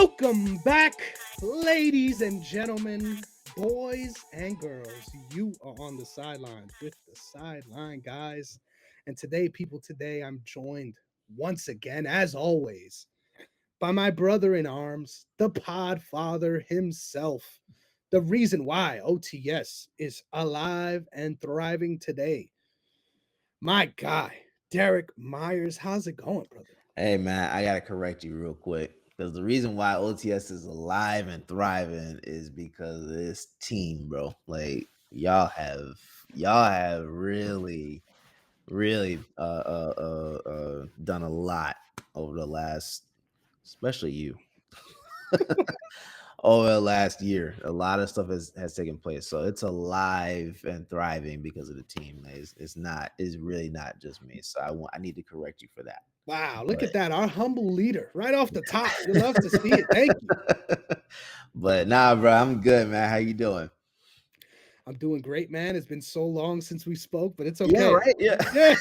Welcome back, ladies and gentlemen, boys and girls. You are on the sideline with the sideline guys. And today, people, today I'm joined once again, as always, by my brother in arms, the pod father himself. The reason why OTS is alive and thriving today. My guy, Derrick Myers. How's it going, brother? Hey man, I gotta correct you real quick because the reason why OTS is alive and thriving is because of this team, bro. Like y'all have really done a lot over the last, especially you, over the last year. A lot of stuff has taken place, so it's alive and thriving because of the team. It's really not just me. So I need to correct you for that. Wow, look But at that. Our humble leader right off the top. You love to see it. Thank you. but nah, bro, I'm good, man. How you doing? I'm doing great, man. It's been so long since we spoke, but it's Yeah, okay. right. Yeah. Yeah,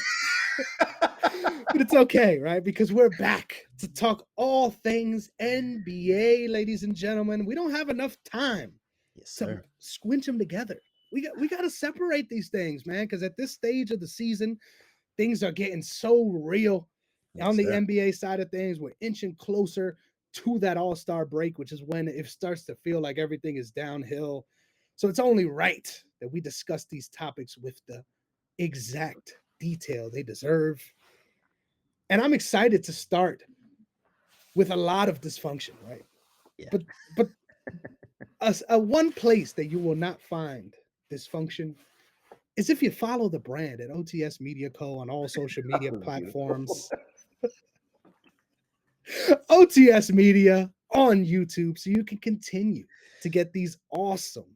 but it's okay, right? Because we're back to talk all things NBA, ladies and gentlemen. We don't have enough time Yes, to sir. squinch them together. We got to separate these things, man, because at this stage of the season, things are getting so real. On Yes, the sir. NBA side of things, we're inching closer to that All-Star break, which is when it starts to feel like everything is downhill. So it's only right that we discuss these topics with the exact detail they deserve. And I'm excited to start with a lot of dysfunction, right? Yeah. But a one place that you will not find dysfunction is if you follow the brand at OTS Media Co. on all social media Oh, beautiful. platforms. OTS Media on YouTube so you can continue to get these awesome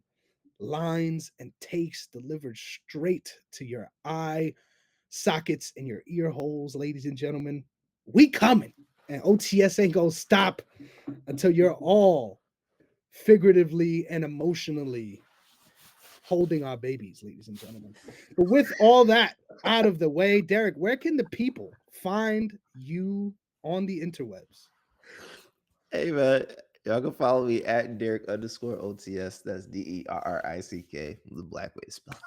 lines and takes delivered straight to your eye sockets and your ear holes, ladies and gentlemen. We coming, and OTS ain't gonna stop until you're all figuratively and emotionally holding our babies, ladies and gentlemen. But with all that out of the way, Derrick, where can the people find you on the interwebs? Hey man, y'all can follow me at Derrick underscore OTS. That's Derrick, the black way to spell.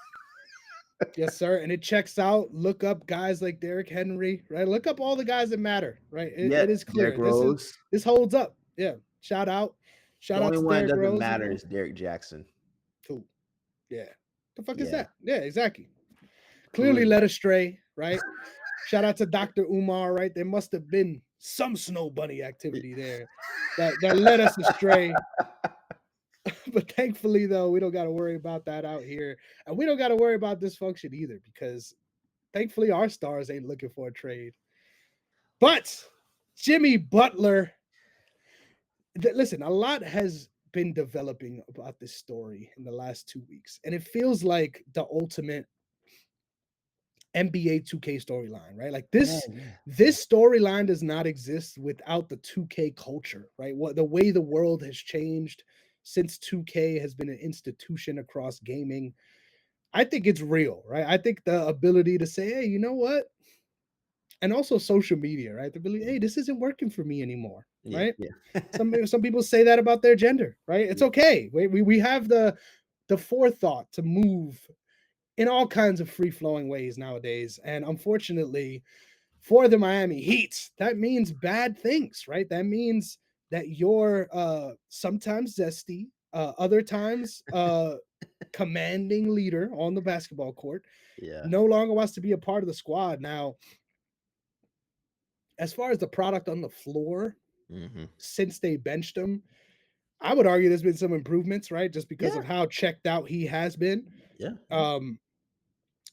Yes, sir. And it checks out. Look up guys like Derrick Henry, right? Look up all the guys that matter, right? It Yep, is Derrick clear. Rose. This holds up. Yeah. Shout out. The Shout out only to one that Derrick doesn't Rose as matter well. is Derrick Jackson. Cool. Yeah. The fuck is Yeah, that? Yeah, exactly. who Clearly is led that? astray, right? Shout out to Dr. Umar, right? There must have been some snow bunny activity there that led us astray. But thankfully, though, we don't got to worry about that out here. And we don't got to worry about dysfunction either because thankfully our stars ain't looking for a trade. But Jimmy Butler, listen, a lot has been developing about this story in the last 2 weeks. And it feels like the ultimate NBA 2K storyline, right? Like Yeah, this yeah, yeah. this storyline does not exist without the 2K culture, right? What the way the world has changed since 2K has been an institution across gaming. I think it's real, right? I think the ability to say, "Hey, you know what?" And also social media, right? The ability, "Hey, this isn't working for me anymore." Yeah, Right? yeah. Some people say that about their gender, right? It's Yeah. okay. We have the forethought to move in all kinds of free flowing ways nowadays. And unfortunately, for the Miami Heat, that means bad things, right? That means that you're sometimes zesty, other times commanding leader on the basketball court, Yeah. no longer wants to be a part of the squad. Now, as far as the product on the floor, Hmm. since they benched him, I would argue there's been some improvements, right? Just because Yeah. of how checked out he has been. Yeah. Yeah. Um,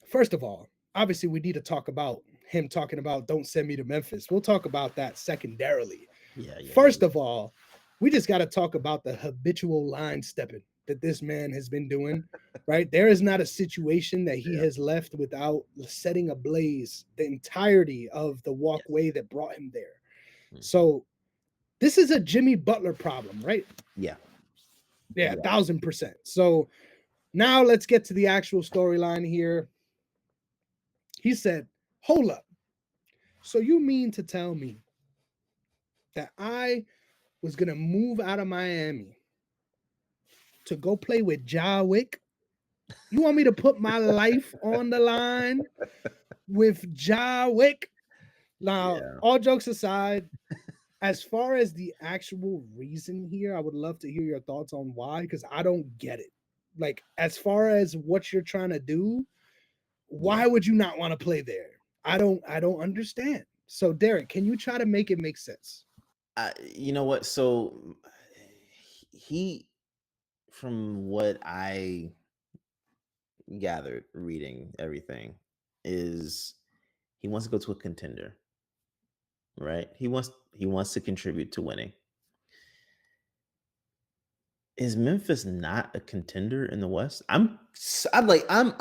First of all, obviously, we need to talk about him talking about don't send me to Memphis. We'll talk about that secondarily. Yeah. Yeah. Yeah. First of all, we just got to talk about the habitual line stepping that this man has been doing, right? There is not a situation that he Yeah. has left without setting ablaze the entirety of the Yes. walkway that brought him there. Hmm. So, this is a Jimmy Butler problem, right? Yeah. Yeah, Yeah. 1000%. So, now let's get to the actual storyline here. He said, "Hold up. So you mean to tell me that I was gonna move out of Miami to go play with Wick. You want me to put my life on the line with Wick? Now, Yeah. all jokes aside, as far as the actual reason here, I would love to hear your thoughts on why, because I don't get it. Like, as far as what you're trying to do, Yeah. why would you not want to play there? I don't understand. So, Derrick, can you try to make it make sense? You know what? So he, from what I gathered reading everything, is he wants to go to a contender, right? He wants to contribute to winning. Is Memphis not a contender in the West? I'm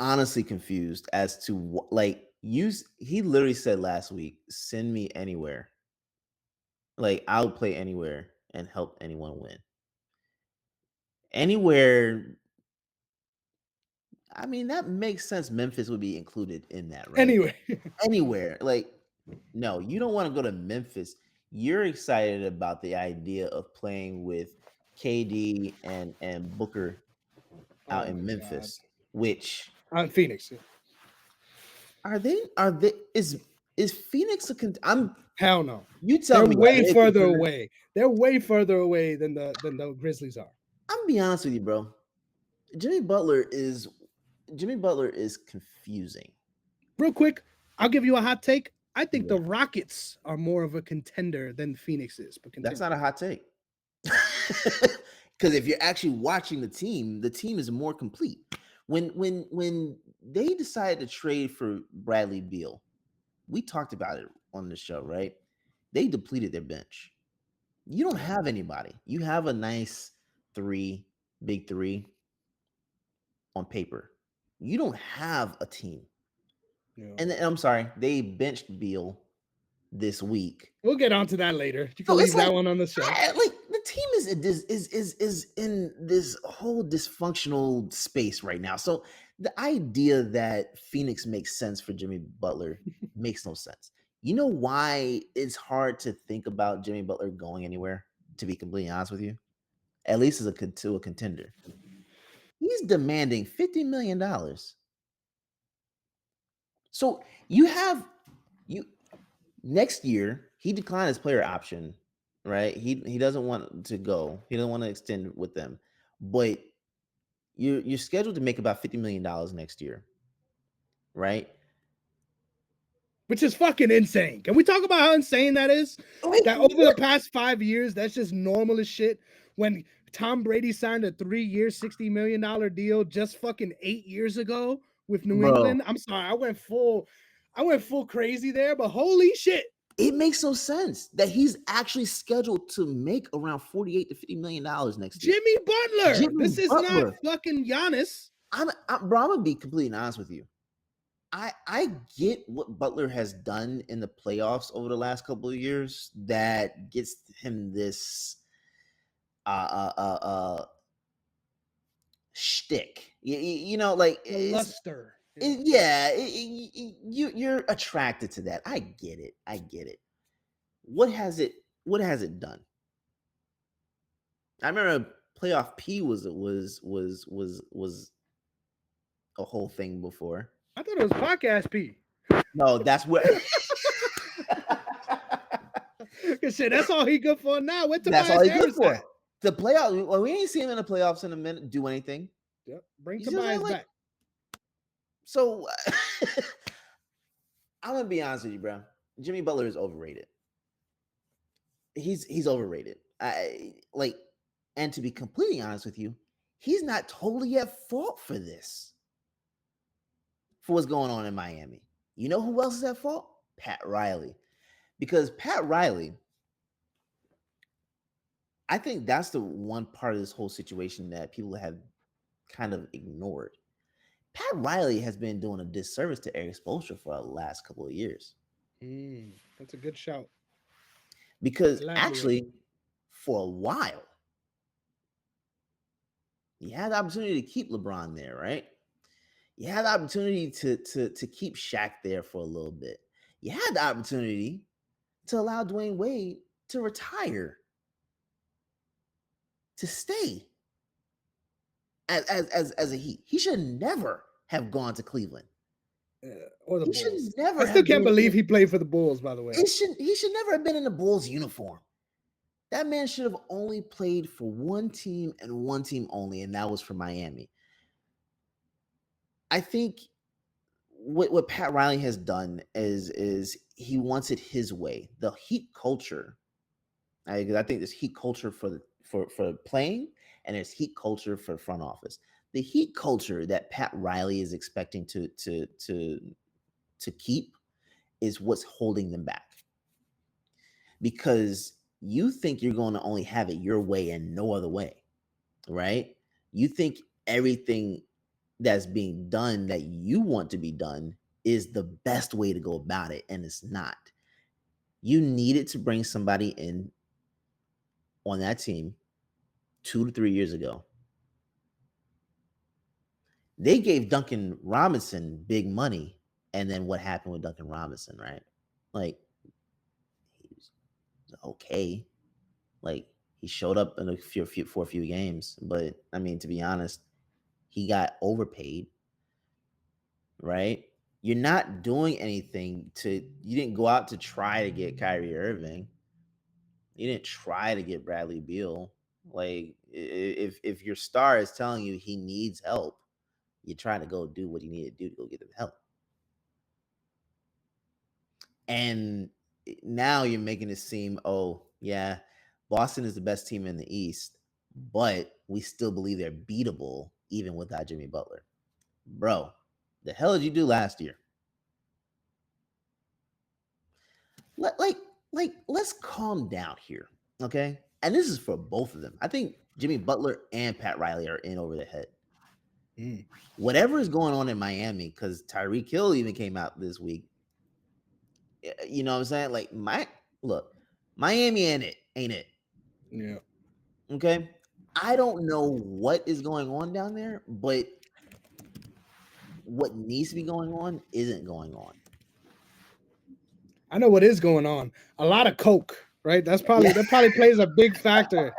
honestly confused as to like use. He literally said last week, "Send me anywhere. Like I'll play anywhere and help anyone win. Anywhere." I mean, that makes sense. Memphis would be included in that, right? Anyway, Anywhere. Like, no, you don't want to go to Memphis. You're excited about the idea of playing with KD and Booker out oh my in God, Memphis, which I'm Phoenix. Yeah. are they is Phoenix I'm Hell no, you tell they're me, are way they a further contender? away. They're way further away than the Grizzlies are. I'm gonna be honest with you, bro. Jimmy Butler is Jimmy Butler is confusing. Real quick, I'll give you a hot take. I think Yeah. the Rockets are more of a contender than Phoenix is, but That's continue. not a hot take. Because if you're actually watching the team is more complete. When they decided to trade for Bradley Beal, we talked about it on the show, right? They depleted their bench. You don't Yeah, have anybody. You have a nice three, big three on paper. You don't have a team. yeah. And I'm sorry, they benched Beal this week. We'll get onto that later. You can So it's leave that like, one on the shelf. like the team is in this whole dysfunctional space right now. So the idea that Phoenix makes sense for Jimmy Butler makes no sense. You know why it's hard to think about Jimmy Butler going anywhere? To be completely honest with you, at least as to a contender, he's demanding $50 million. So you have you next year, he declined his player option, right? He doesn't want to go. He doesn't want to extend with them. But you're scheduled to make about $50 million next year, right? Which is fucking insane. Can we talk about how insane that is? Like That over the what? past 5 years, that's just normal as shit. When Tom Brady signed a 3 year, $60 million deal just fucking 8 years ago with New Bro, England. I'm sorry, I went full crazy there, but holy shit. it makes no sense that he's actually scheduled to make around 48 to $50 million next year. Jimmy Butler. Jimmy This is not Butler. fucking Giannis. Bro, I'm gonna be completely honest with you. I get what Butler has done in the playoffs over the last couple of years that gets him this uh uh uh, uh shtick. You know, like The luster. Yeah. yeah, you're attracted to that. I get it. I get it. What has it what has it done? I remember playoff P was a whole thing before. I thought it was podcast P. No, that's what Cause shit, that's all he good for now. Where that's all Tobias he's good Harris for. at? The playoff. Well, we ain't seen him in the playoffs in a minute do anything. Yep. Bring You see what I'm saying? Tobias Like, back. so I'm gonna be honest with you, bro. Jimmy Butler is overrated. He's overrated. I like, and to be completely honest with you, he's not totally at fault for this, for what's going on in Miami. You know who else is at fault? Pat Riley. Because Pat Riley, I think that's the one part of this whole situation that people have kind of ignored. Pat Riley has been doing a disservice to Eric Spoelstra for the last couple of years. That's a good shout. Because Elaborate. actually, for a while, you had the opportunity to keep LeBron there, right? You had the opportunity to keep Shaq there for a little bit. You had the opportunity to allow Dwayne Wade to retire. to stay as a Heat. He should never have gone to Cleveland. Or the He should Bulls. never I still have can't been believe he played for the Bulls, by the way. he should never have been in the Bulls uniform. That man should have only played for one team and one team only, and that was for Miami. I think what Pat Riley has done is he wants it his way. The Heat culture, I think there's Heat culture for playing, and there's Heat culture for front office. The Heat culture that Pat Riley is expecting to keep is what's holding them back, because you think you're going to only have it your way and no other way, right? You think everything that's being done that you want to be done is the best way to go about it, and it's not. You needed to bring somebody in on that team 2 to 3 years ago. They gave Duncan Robinson big money, and then what happened with Duncan Robinson, right? Like, he was okay. Like, he showed up in for a few games, but I mean, to be honest, he got overpaid, right? You're not doing anything you didn't go out to try to get Kyrie Irving. You didn't try to get Bradley Beal. Like, if your star is telling you he needs help, you try to go do what you need to do to go get him help. And now you're making it seem, oh, yeah, Boston is the best team in the East, but we still believe they're beatable even without Jimmy Butler. Bro, the hell did you do last year? Let's calm down here, okay? And this is for both of them. I think Jimmy Butler and Pat Riley are in over the head. Whatever is going on in Miami, because Tyreek Hill even came out this week. You know what I'm saying? Like, Miami ain't it? Yeah. Okay. I don't know what is going on down there, but what needs to be going on isn't going on. I know what is going on. A lot of coke, right? That probably plays a big factor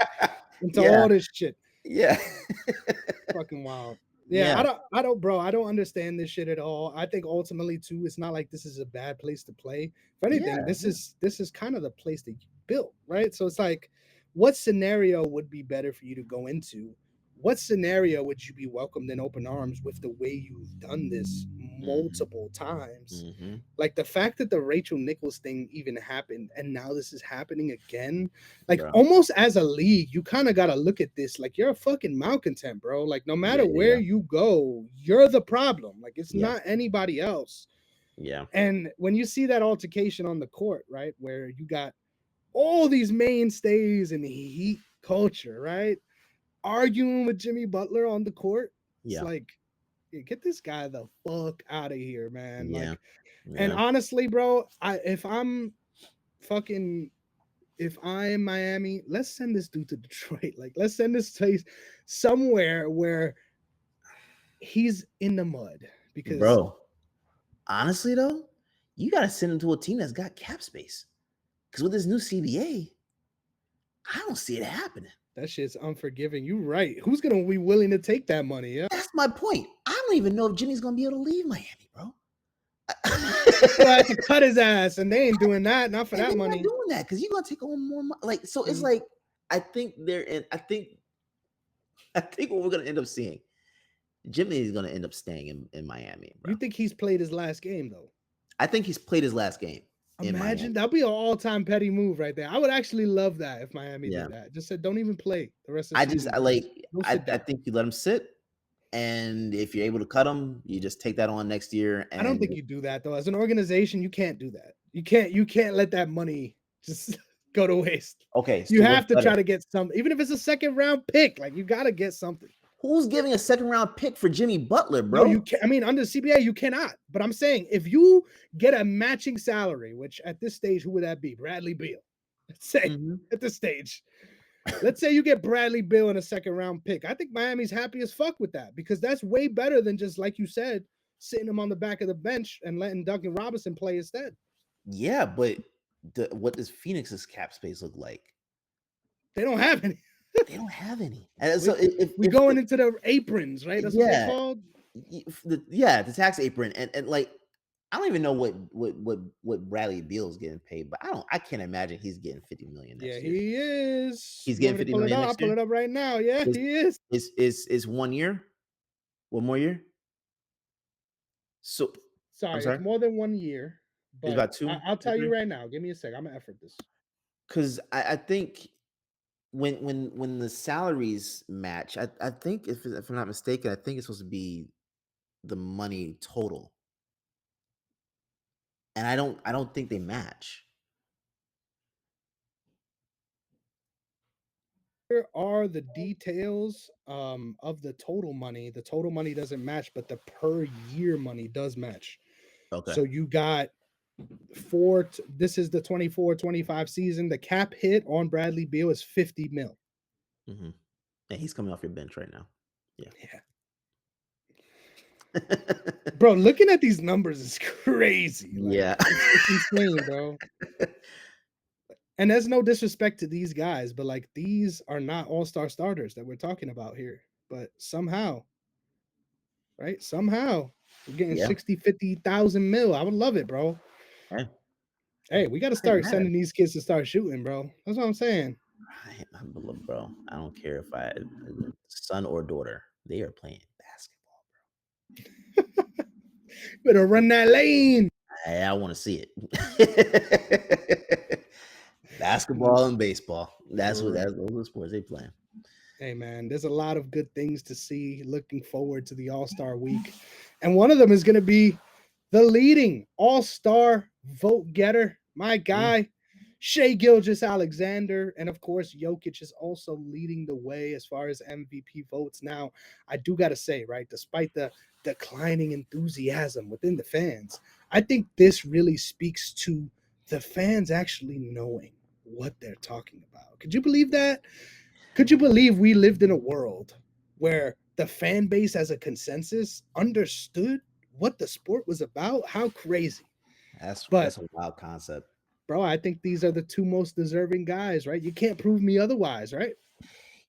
into all this shit. Yeah. Fucking wild. Yeah, I don't understand this shit at all. I think ultimately too, it's not like this is a bad place to play. If anything, this is kind of the place that you built, right? So it's like, what scenario would be better for you to go into? What scenario would you be welcomed in open arms with the way you've done this multiple times? Like the fact that the Rachel Nichols thing even happened and now this is happening again, like almost as a league, you kind of got to look at this like you're a fucking malcontent, bro. Like no matter where you go, you're the problem. Like it's not anybody else. Yeah. And when you see that altercation on the court, right, where you got all these mainstays in the Heat culture, right, arguing with Jimmy Butler on the court, it's like, get this guy the fuck out of here, man. Like, and honestly, bro, if I'm Miami, let's send this dude to Detroit. Like, let's send this place somewhere where he's in the mud. Because, bro, honestly though, you gotta send him to a team that's got cap space. Because with this new CBA, I don't see it happening. That shit's unforgiving. You're right. Who's gonna be willing to take that money? Yeah, that's my point. I don't even know if Jimmy's gonna be able to leave Miami, bro. He'll have to cut his ass, and they ain't doing that. Not for that money. Not doing that because you're gonna take on more money. Like, so it's like I think what we're gonna end up seeing, Jimmy is gonna end up staying in Miami. Bro. You think he's played his last game though? I think he's played his last game. Imagine that'd be an all-time petty move right there. I would actually love that if Miami did that. Just said, don't even play the rest of the season. I think you let him sit, and if you're able to cut him, you just take that on next year. And I don't think you do that though. As an organization, you can't do that. You can't let that money just go to waste. Okay, so you have to try to get some, even if it's a second-round pick. Like you got to get something. Who's giving a second-round pick for Jimmy Butler, bro? No, you can't. I mean, under CBA, you cannot. But I'm saying if you get a matching salary, which at this stage, who would that be? Bradley Beal. Let's say at this stage. Let's say you get Bradley Beal in a second-round pick. I think Miami's happy as fuck with that because that's way better than just, like you said, sitting him on the back of the bench and letting Duncan Robinson play instead. Yeah, but what does Phoenix's cap space look like? They don't have any. They don't have any. And so We we going into the aprons, right? That's what they yeah, called. the tax apron, and like I don't even know what Bradley Beal's getting paid, but I can't imagine he's getting 50 million Yeah, next year. he is. He's You want getting me to 50 pull it million up? I'll next pull year. it up right now. Yeah, Is he is. is 1 year? One more year? So I'm Sorry, it's sorry. more than 1 year, It's but about two I'll or tell you three. right now. Give me a sec. I'm gonna effort this. Because I think when the salaries match, I think if I'm not mistaken, I think it's supposed to be the money total, and I don't think they match. Here are the details of the total money. The total money doesn't match, but the per year money does match. Okay. So you got this is the 24-25 season. The cap hit on Bradley Beal is 50 mil. Hmm. Yeah, he's coming off your bench right now. Yeah. Yeah. Bro, looking at these numbers is crazy. Like Yeah. it's insane, bro. And there's no disrespect to these guys, but like these are not all-star starters that we're talking about here. But somehow, right? Somehow we're getting Yeah. 60, 50,000 mil. I would love it, bro. Hey, Hey, we got to I ain't start mad at sending these kids to start shooting, bro. That's what I'm saying. look, bro. I don't care if I son or daughter, they are playing basketball. Better run that lane. I want to see it. Basketball and baseball. Those are the sports they playing. Hey man, there's a lot of good things to see. Looking forward to the All-Star week. And one of them is going to be the leading All-Star vote getter, my Yeah. guy, Shea Gilgeous-Alexander. And of course, Jokic is also leading the way as far as MVP votes. Now, I do got to say, right, despite the declining enthusiasm within the fans, I think this really speaks to the fans actually knowing what they're talking about. Could you believe that? Could you believe we lived in a world where the fan base as a consensus understood what the sport was about? How crazy. But That's a wild concept. bro, I think these are the two most deserving guys, right? You can't prove me otherwise, right?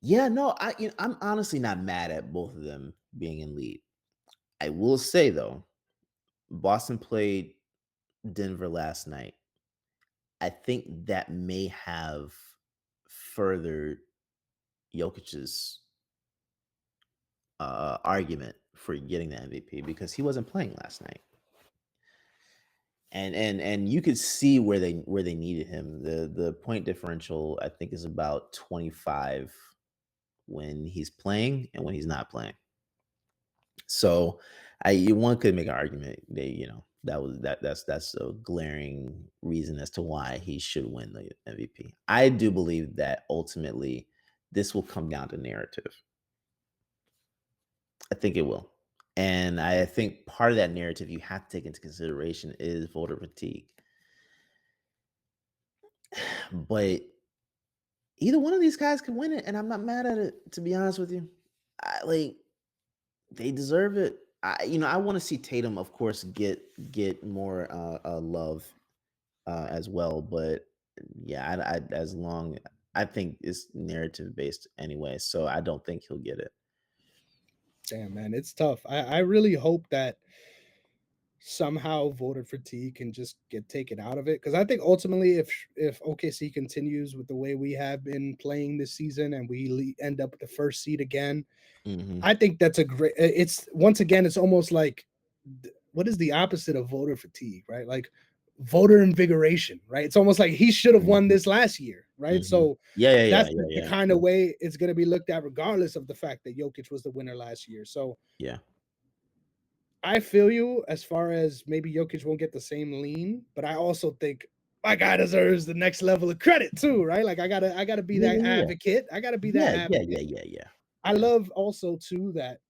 Yeah, no, I'm honestly not mad at both of them being in lead. I will say though, Boston played Denver last night. I think that may have furthered Jokic's argument for getting the MVP because he wasn't playing last night. And you could see where they needed him. The point differential I think is about 25 when he's playing and when he's not playing. So one could make an argument that's a glaring reason as to why he should win the MVP. I do believe that ultimately this will come down to narrative. I think it will. And I think part of that narrative you have to take into consideration is voter fatigue. But either one of these guys can win it, and I'm not mad at it, to be honest with you. Like they deserve it. I want to see Tatum, of course, get more love as well. But yeah, as long I think it's narrative based anyway, so I don't think he'll get it. Damn, man, it's tough. I really hope that somehow voter fatigue can just get taken out of it, because I think ultimately if OKC continues with the way we have been playing this season and we end up with the first seed again, Hmm. I think that's a great. It's once again, it's almost like what is the opposite of voter fatigue, right? Like voter invigoration, right? It's almost like he should have won Hmm. this last year, right? Hmm. So Yeah, yeah, yeah, that's yeah, the yeah, kind of yeah, way it's going to be looked at, regardless of the fact that Jokic was the winner last year. So yeah. I feel you as far as maybe Jokic won't get the same lean, but I also think my guy deserves the next level of credit too, right? Like I gotta be Yeah, that yeah, yeah. advocate. I gotta be that Yeah, yeah, advocate. yeah, yeah, yeah. I Yeah. love also too that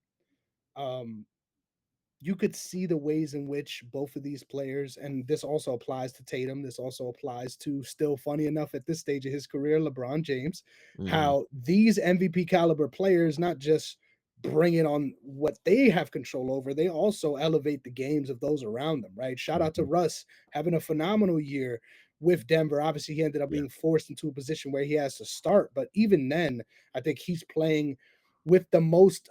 um you could see the ways in which both of these players, and this also applies to Tatum, this also applies to, still funny enough at this stage of his career, LeBron James, Mhm. how these MVP caliber players not just bring it on what they have control over, they also elevate the games of those around them, right? Shout out to Mhm. Russ having a phenomenal year. with Denver. Obviously, he ended up Yeah. being forced into a position where he has to start. But even then, I think he's playing with the most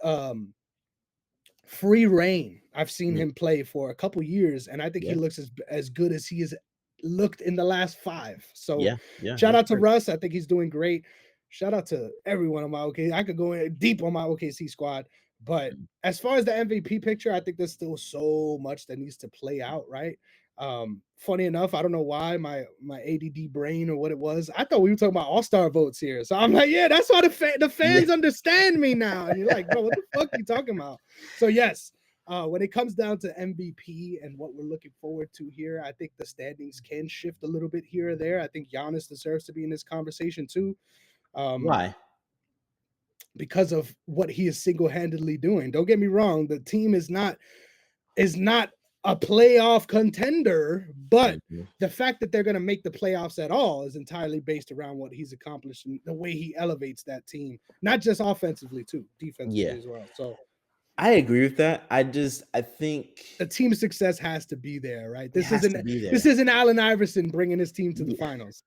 free reign I've seen Mm, him play for a couple years, and I think he yeah. looks as good as he has looked in the last 5. So Yeah. Yeah. shout That's out to great. Russ. I think he's doing great. Shout out to everyone on my OK. I could go in deep on my OKC squad, but Mm, as far as the MVP picture, I think there's still so much that needs to play out, right? Funny enough, I don't know why my ADD brain or what it was. I thought we were talking about all-star votes here. So I'm like, yeah, that's why the yeah. fans understand me now. And you're like, bro, what the fuck are you talking about? So yes, when it comes down to MVP and what we're looking forward to here, I think the standings can shift a little bit here or there. I think Giannis deserves to be in this conversation too, um, Why? because of what he is single-handedly doing. Don't get me wrong; the team is not a playoff contender, but Mhm. the fact that they're going to make the playoffs at all is entirely based around what he's accomplished and the way he elevates that team, not just offensively too, defensively Yeah. as well. So I agree with that. I the think team success has to be there, right? it This has isn't to be this there. isn't Allen Iverson bringing his team to the Yeah. finals.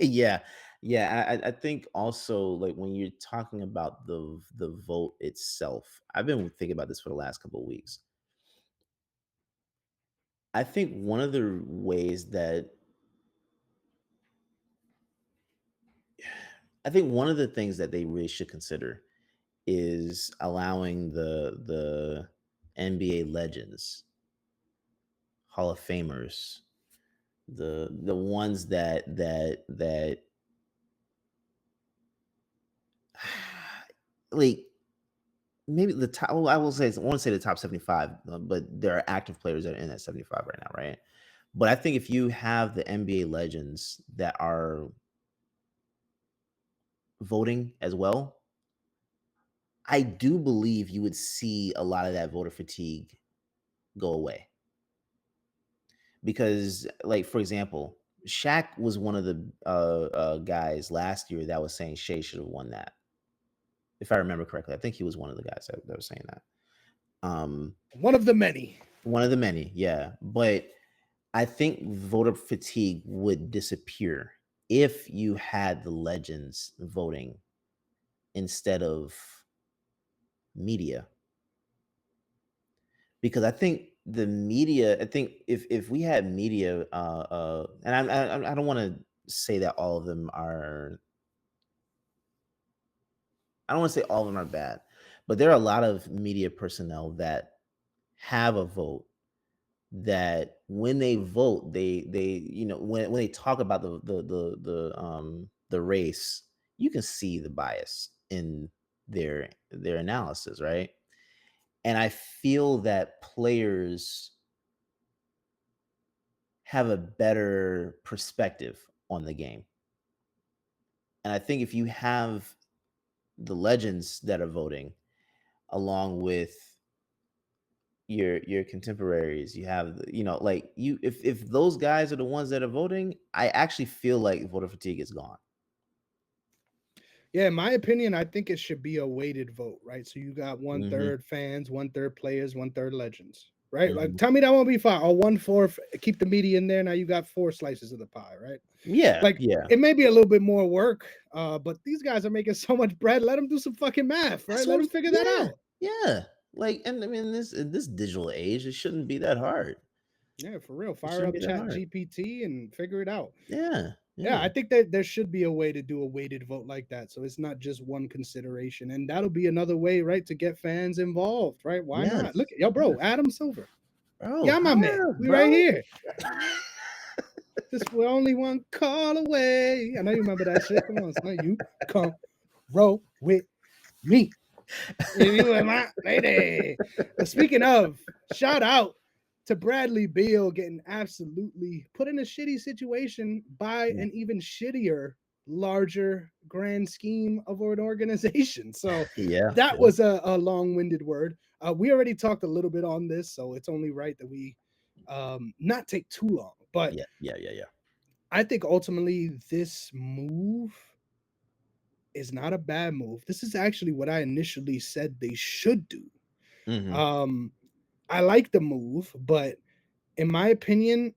Yeah. Yeah. I think also like when you're talking about the vote itself, I've been thinking about this for the last couple of weeks. I think one of the ways that I think one of the things that they really should consider is allowing the NBA legends, Hall of Famers, the ones that like maybe the top. Well, I will say I want to say the top 75, but there are active players that are in that 75 right now, right? But I think if you have the NBA legends that are voting as well, I do believe you would see a lot of that voter fatigue go away. Because, like for example, Shaq was one of the guys last year that was saying Shea should have won that. If I remember correctly, I think he was one of the guys that was saying that. Um, One of the many. one of the many, yeah. But I think voter fatigue would disappear if you had the legends voting instead of media. Because I think the media, I think if we had media, and I don't want to say that all of them are, I don't want to say all of them are bad, but there are a lot of media personnel that have a vote that when they vote, they when they talk about the race, you can see the bias in their analysis, right? And I feel that players have a better perspective on the game. And I think if you have the legends that are voting along with your contemporaries, you have like you if those guys are the ones that are voting, I actually feel like voter fatigue is gone. Yeah, in my opinion, I think it should be a weighted vote, right? So you got one Hmm. third fans, one third players, one third legends, right? Like, Hmm. tell me that won't be fine. Or one fourth, keep the media in there. Now you got 4 slices of the pie, right? Yeah, Like, yeah. it may be a little bit more work, but these guys are making so much bread. Let them do some fucking math, right? That's Let what them figure that yeah, out. yeah. Like, and I mean, in this digital age, it shouldn't be that hard. Yeah, for real. It Fire shouldn't up be that Chat hard. GPT and figure it out. Yeah, Yeah, yeah, I think that there should be a way to do a weighted vote like that. So it's not just one consideration. And that'll be another way, right, to get fans involved, right? Why not? yes, Look, yo, bro, yes. Adam Silver. Bro, Yeah, my man. hire us, We right bro. here. Just we're only one call away. I know you remember that shit. Come on, son. You come roll with me. If you were my lady. But speaking of, shout out to Bradley Beal getting absolutely put in a shitty situation by Yeah, an even shittier, larger grand scheme of an organization. So yeah, that yeah, was a long-winded word. We already talked a little bit on this, so it's only right that we not take too long. But yeah, yeah, yeah, yeah. I think ultimately this move is not a bad move. This is actually what I initially said they should do. Hmm. Um, I like the move, but in my opinion,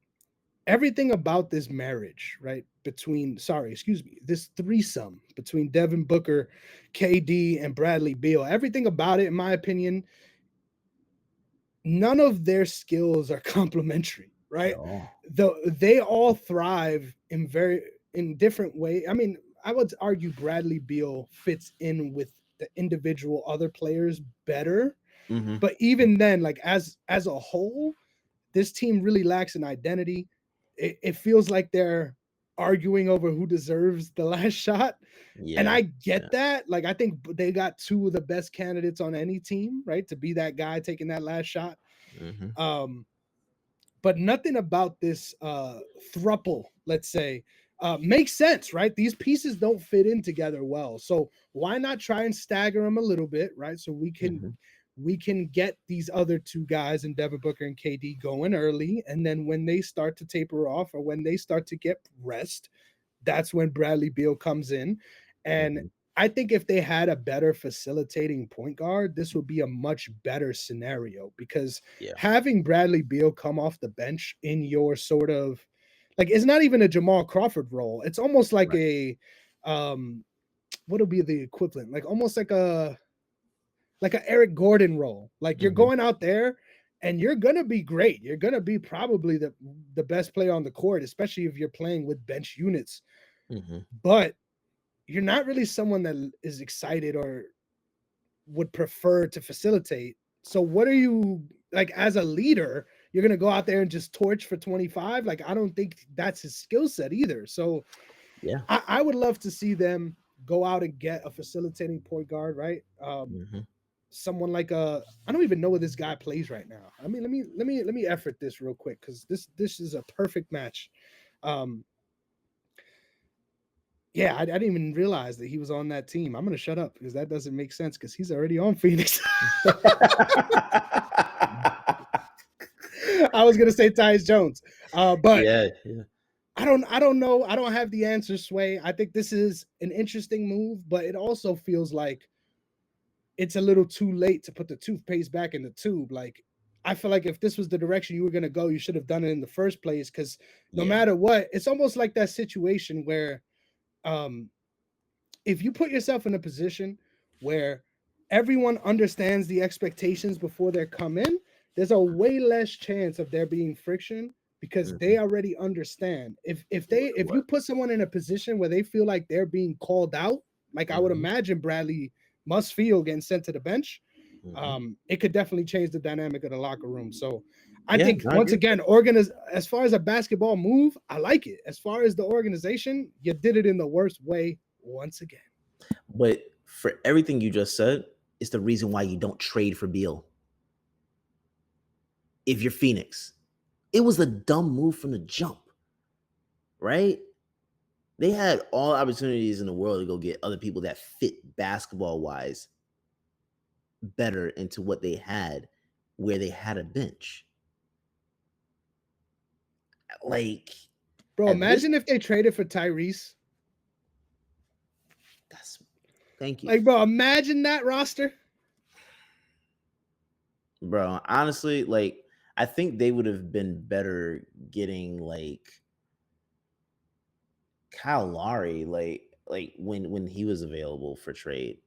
everything about this marriage, right? This threesome between Devin Booker, KD, and Bradley Beal, everything about it, in my opinion, none of their skills are complementary, at right? all. Though they all thrive in different ways. I mean, I would argue Bradley Beal fits in with the individual other players better, Mm-hmm. but even then, like as a whole, this team really lacks an identity. It feels like they're arguing over who deserves the last shot. And Yeah. I Yeah. get that. Like, I think they got two of the best candidates on any team, right? To be that guy taking that last shot. Mm-hmm. Um, but nothing about this thruple, let's say, makes sense, right? These pieces don't fit in together well. So why not try and stagger them a little bit, right? So Mm-hmm. we can get these other two guys in Devin Booker and KD going early, and then when they start to taper off or when they start to get rest, that's when Bradley Beal comes in. And Mm-hmm. I think if they had a better facilitating point guard, this would be a much better scenario, because Yeah. having Bradley Beal come off the bench in your sort of, like, it's not even a Jamal Crawford role. It's almost like Right. a what would be the equivalent? Like almost like a Eric Gordon role. Like, you're Mm-hmm. going out there and you're gonna be great. You're gonna be probably the best player on the court, especially if you're playing with bench units. Mm-hmm. But you're not really someone that is excited or would prefer to facilitate. So what are you, like, as a leader? You're gonna go out there and just torch for 25? Like, I don't think that's his skill set either. So Yeah. I would love to see them go out and get a facilitating point guard, right? Mm-hmm. Someone like I don't even know where this guy plays right now. I mean, let me effort this real quick, because this is a perfect match. Um, yeah, I didn't even realize that he was on that team. I'm gonna shut up because that doesn't make sense because he's already on Phoenix. I was gonna say Tyus Jones, but Yeah. Yeah. I don't know. I don't have the answer, Sway. I think this is an interesting move, but it also feels like it's a little too late to put the toothpaste back in the tube. Like, I feel like if this was the direction you were gonna go, you should have done it in the first place. Because no Yeah. matter what, it's almost like that situation where um if you put yourself in a position where everyone understands the expectations before they come in, there's a way less chance of there being friction because Mm-hmm. they already understand. If you What? put someone in a position where they feel like they're being called out, like I would Mm-hmm. imagine Bradley must feel getting sent to the bench, Mm-hmm. it could definitely change the dynamic of the locker room. So I Yeah. think I once agree. again, as far as a basketball move, I like it. As far as the organization, you did it in the worst way once again. But for everything you just said, it's the reason why you don't trade for Beal. If you're Phoenix, it was a dumb move from the jump, right? They had all opportunities in the world to go get other people that fit basketball wise better into what they had, where they had a bench. Like Bro, at this, imagine if they traded for Tyrese. that's thank you, Like, bro, imagine that roster. bro. Honestly, like I think they would have been better getting like Kyle Lowry, like when he was available for trade.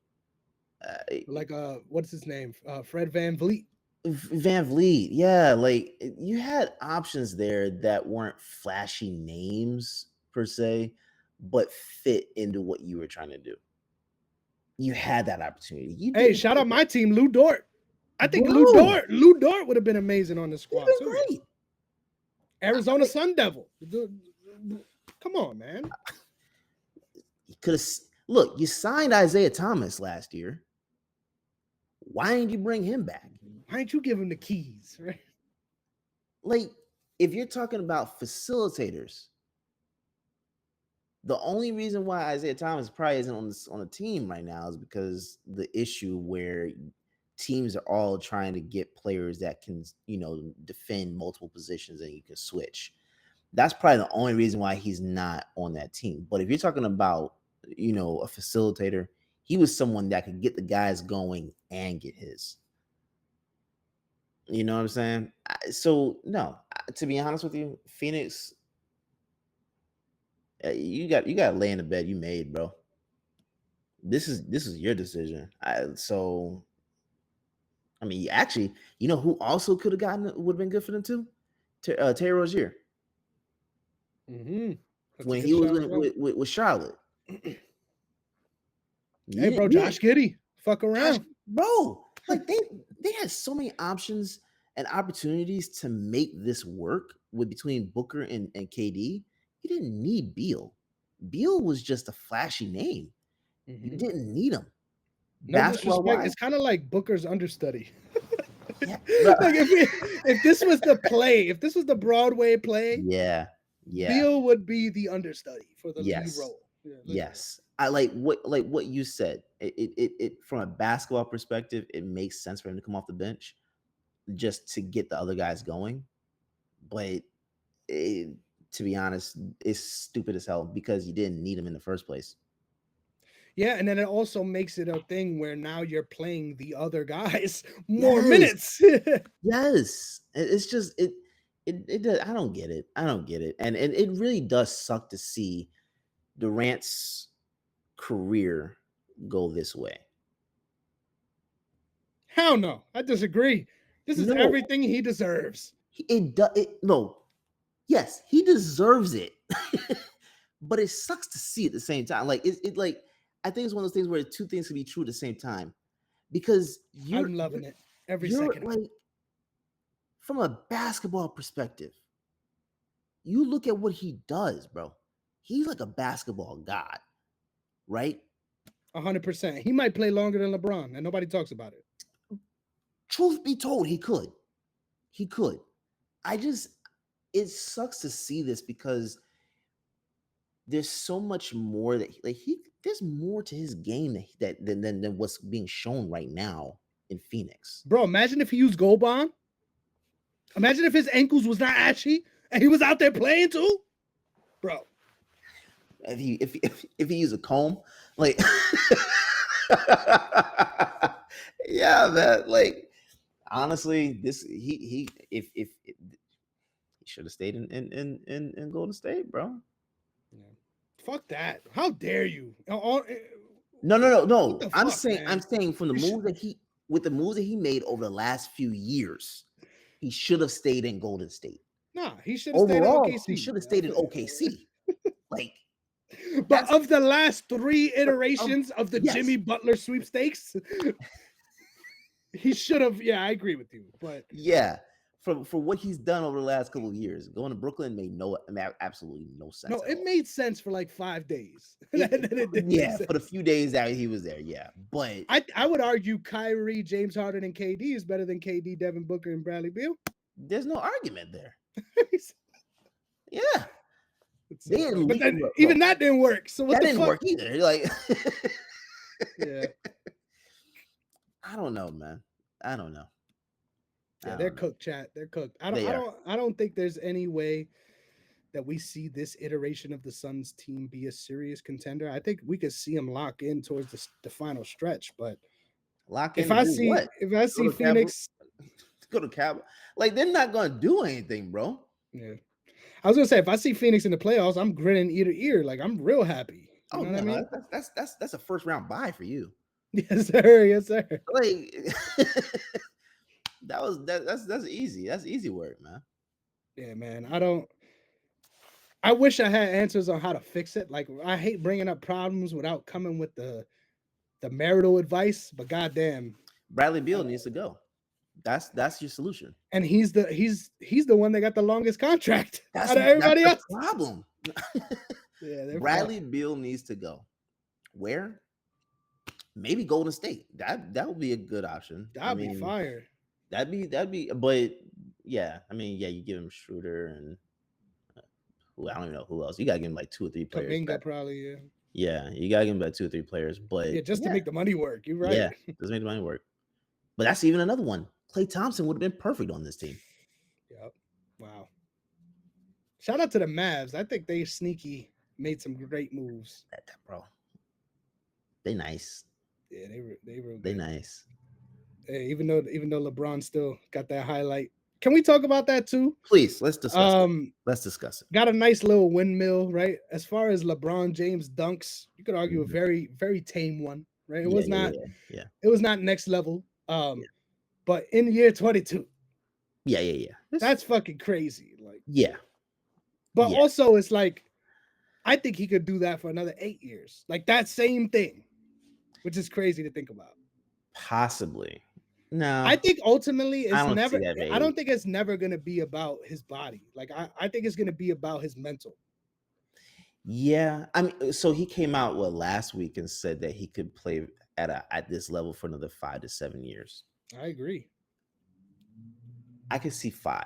Uh, Like, what's his name? Fred Van Vliet. Van Vliet, yeah, like you had options there that weren't flashy names per se, but fit into what you were trying to do. You had that opportunity. You Hey, didn't shout take out it. my team, Lou Dort. I think Bro, Lou Dort would have been amazing on the he'd squad been too. great. Arizona Sun Devil. Come on, man. You could have look, you signed Isaiah Thomas last year. Why didn't you bring him back? Why didn't you give him the keys, right? Like, if you're talking about facilitators, the only reason why Isaiah Thomas probably isn't on the team right now is because the issue where teams are all trying to get players that can, defend multiple positions and you can switch. That's probably the only reason why he's not on that team. But if you're talking about, a facilitator, he was someone that could get the guys going and get his. You know what I'm saying? So no, to be honest with you, Phoenix. You got to lay in the bed you made, bro. This is your decision. I mean, actually, you know who also could have gotten would have been good for them too? Terry Rozier Mm-hmm. That's a when good he was shout as well. with Charlotte. Hey, bro, You Josh didn't, Giddey, fuck Josh, around. bro. Like they had so many options and opportunities to make this work with between Booker and KD. You didn't need Beal. Beal was just a flashy name. You Mm-hmm. didn't need him. No Basketball disrespect, wise, it's kind of like Booker's understudy. yeah, bro. Like if this was the play, if this was the Broadway play, Yeah, yeah, Beal would be the understudy for the lead yes, role. Yeah, literally. yes. I like what you said. It from a basketball perspective, it makes sense for him to come off the bench just to get the other guys going. But it, to be honest, it's stupid as hell because you didn't need him in the first place. Yeah, and then it also makes it a thing where now you're playing the other guys more Yes, minutes. yes. It's just it does, I don't get it. I don't get it. And it really does suck to see Durant's career go this way. Hell no, I disagree. This is No, everything he deserves. it does. No, yes, he deserves it, but it sucks to see at the same time. Like it like I think it's one of those things where two things can be true at the same time because I'm loving it every you're second of it. like from a basketball perspective, you look at what he does, bro. He's like a basketball god, right? 100%. He might play longer than LeBron, and nobody talks about it. Truth be told, he could. He could. I just it sucks to see this because there's so much more that like he there's more to his game than what's being shown right now in Phoenix. Bro, imagine if he used Gold Bond. Imagine if his ankles was not ashy and he was out there playing too. Bro, If he use a comb, like yeah, man. Like honestly, this he if he should have stayed in Golden State, bro. yeah. Fuck that. How dare you? What No. the I'm fuck, saying I'm man? saying from the You should, moves that he with the moves that he made over the last few years, he should have stayed in Golden State. nah, he should have stayed in Overall, he OKC. should have stayed in OKC. Like But that's of the last three of iterations of the yes, Jimmy Butler sweepstakes, he should have. Yeah, I agree with you. But yeah. For what he's done over the last couple of years, going to Brooklyn made absolutely no no, sense at it all. made sense for like 5 days. And then it didn't make Yeah, for the sense. few days that he was there, yeah. But I would argue Kyrie, James Harden, and KD is better than KD, Devin Booker, and Bradley Beal. there's no argument there. It's Yeah, so they didn't funny. But leave. then Bro, even that didn't work. So what that the didn't fuck? work either. Like, Yeah. I don't know, man. I don't know. Yeah, I they're don't know. cooked, chat. They're cooked. They are. I don't think there's any way that we see this iteration of the Suns team be a serious contender. I think we could see them lock in towards the final stretch. But Lock in to do what? if I Go see to Cab. Phoenix, Go to Cab. Like they're not gonna do anything, bro. yeah, I was gonna say if I see Phoenix in the playoffs, I'm grinning ear to ear. Like I'm real happy. You Oh know what I no, mean? that's a first round buy for you. Yes, sir. Yes, sir. Like that's easy. That's easy work, man. Yeah, man. I wish I had answers on how to fix it. Like I hate bringing up problems without coming with the marital advice, but goddamn, Bradley Beal needs to go. That's your solution. and he's the one that got the longest contract That's out of that's everybody the else. problem. Yeah, they're Bradley fucked. Beal needs to go. Where? Maybe Golden State. That would be a good option. I That'd be mean, fire. that'd be. But yeah, I mean, yeah, you give him Schroeder and who I don't even know who else. You gotta give him like 2 or 3 players. Kaminga probably, yeah. Yeah, you gotta give him like 2 or 3 players. But Yeah, just to yeah, make the money work. You're right. yeah, doesn't make the money work. But that's even another one. Klay Thompson would have been perfect on this team. Yep. Wow. Shout out to the Mavs. I think they sneaky made some great moves. Bro, they nice. Yeah, they were They good. nice. Hey, even though LeBron still got that highlight can we talk about that too? Please, let's discuss it. Um, Let's discuss it. got a nice little windmill, right? As far as LeBron James dunks, you could argue a Mhm. very, very tame one, right? It Yeah, was yeah, not, yeah, yeah, it was not next level. yeah, But in year 22, yeah, yeah, yeah. that's fucking crazy. Like, Yeah, but yeah, also it's like, I think he could do that for another 8 years. Like that same thing, which is crazy to think about. possibly. No, I think ultimately I it's don't see never, that, I don't babe. think it's never gonna be about his body. Like I think it's gonna be about his mental. Yeah, I mean, so he came out last week and said that he could play at this level for another 5 to 7 years. I agree. I could see 5.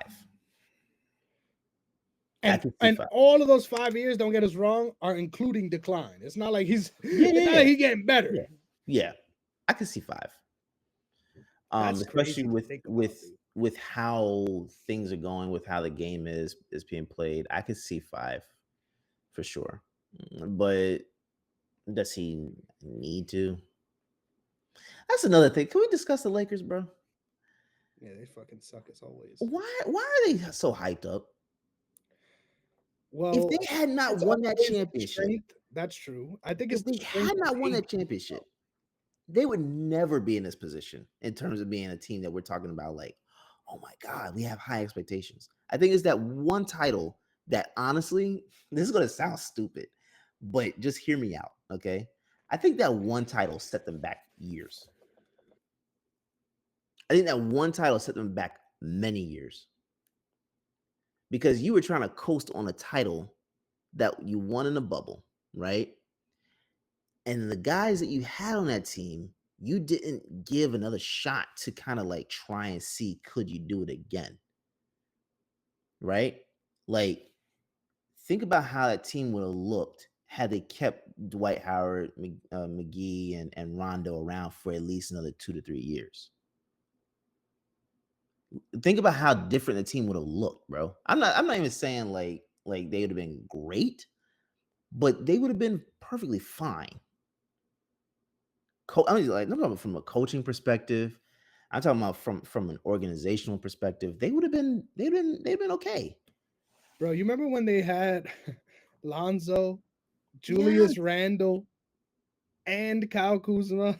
I And could see and 5. all of those 5 years, don't get us wrong, are including decline. It's not like he's Yeah, it's yeah, not yeah, like he's getting better. yeah, yeah. I could see 5. That's Especially crazy to think about, dude. with how things are going, with how the game is being played. I could see 5 for sure. But does he need to? That's another thing. Can we discuss the Lakers, bro? Yeah, they fucking suck as always. Why are they so hyped up? If they Well, had not it's won that always the championship, strength. That's true. I think it's if the they strength had that not won they that bring championship, about. they would never be in this position in terms of being a team that we're talking about like, oh my God, we have high expectations. I think it's that one title that honestly, this is gonna sound stupid, but just hear me out, okay? I think that one title set them back years. I think that one title set them back many years because you were trying to coast on a title that you won in a bubble, right? And the guys that you had on that team, you didn't give another shot to kind of like try and see could you do it again, right? Like think about how that team would have looked had they kept Dwight Howard, McGee, and Rondo around for at least another 2 to 3 years. Think about how different the team would have looked, bro. I'm not even saying like they would have been great, but they would have been perfectly fine. I mean, like, I'm talking about from a coaching perspective. I'm talking about from an organizational perspective. They'd been okay. Bro, you remember when they had Lonzo, Yeah. Julius Randle, and Kyle Kuzma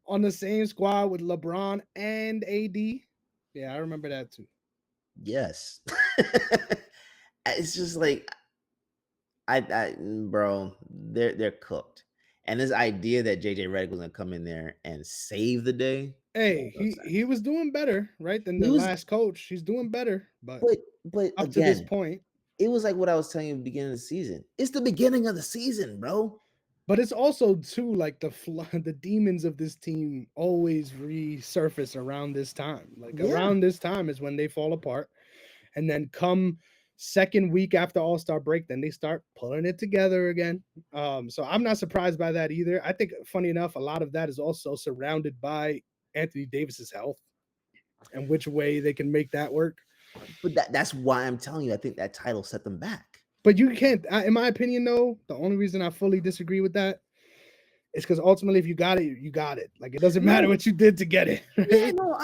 on the same squad with LeBron and AD? Yeah, I remember that too. Yes. It's just like bro, they're cooked. And this idea that JJ Redick was gonna come in there and save the day Hey, makes no he sense. was doing better, right, than He the was, last coach. He's doing better, but but up to this again, point. it was like what I was telling you at the beginning of the season. It's the beginning of the season, bro. But it's also too like the demons of this team always resurface around this time. Like Yeah. around this time is when they fall apart, and then come second week after All Star break, then they start pulling it together again. So I'm not surprised by that either. I think, funny enough, a lot of that is also surrounded by Anthony Davis's health and which way they can make that work. But that's why I'm telling you, I think that title set them back. But you can't, in my opinion, though. The only reason I fully disagree with that is because ultimately, if you got it, you got it. Like it doesn't matter No, what you did to get it, yeah, right? no,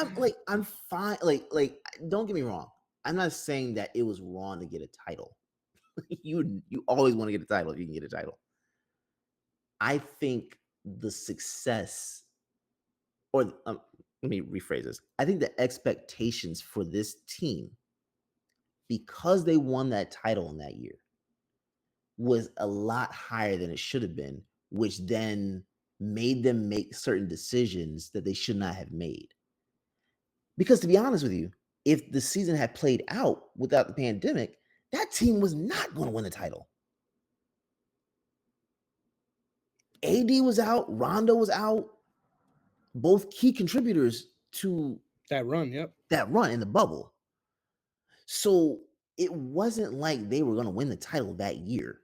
I'm fine. Like, don't get me wrong. I'm not saying that it was wrong to get a title. You always want to get a title if you can get a title. I think the success, or let me rephrase this. I think the expectations for this team, because they won that title in that year, was a lot higher than it should have been, which then made them make certain decisions that they should not have made. Because to be honest with you, if the season had played out without the pandemic, that team was not going to win the title. AD was out, Rondo was out, both key contributors to That run, yep. that run in the bubble. So it wasn't like they were going to win the title that year.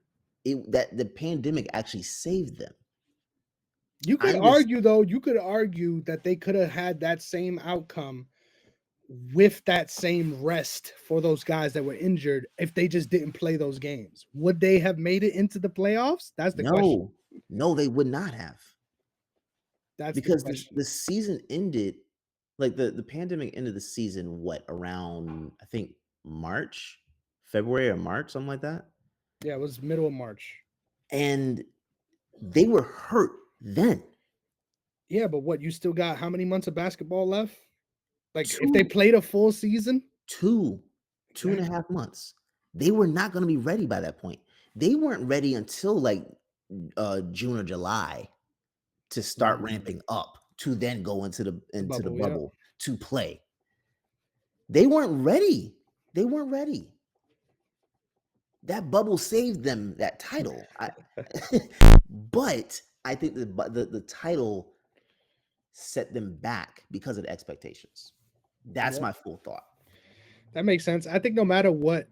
That the pandemic actually saved them. You could I'm just argue, though, you could argue that they could have had that same outcome with that same rest for those guys that were injured if they just didn't play those games. Would they have made it into the playoffs? That's the question. no, no, they would not have That's the because question. the season ended Like the pandemic ended the season what around I think March, February or March, something like that. Yeah, it was middle of March. And they were hurt then. Yeah, but what, you still got how many months of basketball left? Like if they Two, played a full season? two, two and a Exactly. half months. They were not going to be ready by that point. They weren't ready until like June or July to start ramping up to then go The into the bubble, yeah. bubble to play. They weren't ready. They weren't ready. That bubble saved them that title. But I think the title set them back because of the expectations. That's Yep. my full thought. That makes sense. I think no matter what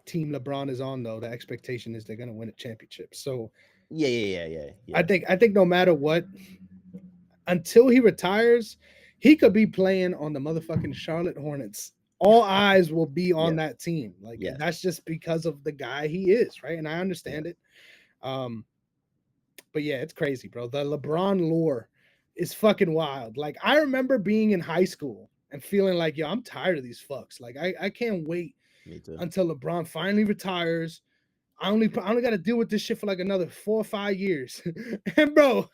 team LeBron is on, though, the expectation is they're gonna win a championship. So Yeah, yeah, yeah, yeah, I yeah, think I think no matter what, until he retires, he could be playing on the motherfucking Charlotte Hornets. All eyes will be on yeah, that team. Like yes, that's just because of the guy he is, right? And I yeah, understand it. Um, but yeah, it's crazy, bro. The LeBron lore is fucking wild. Like I remember being in high school and feeling like, yo, I'm tired of these fucks. Like I can't wait me too. until LeBron finally retires. I only got to deal with this shit for like another 4 or 5 years. And bro,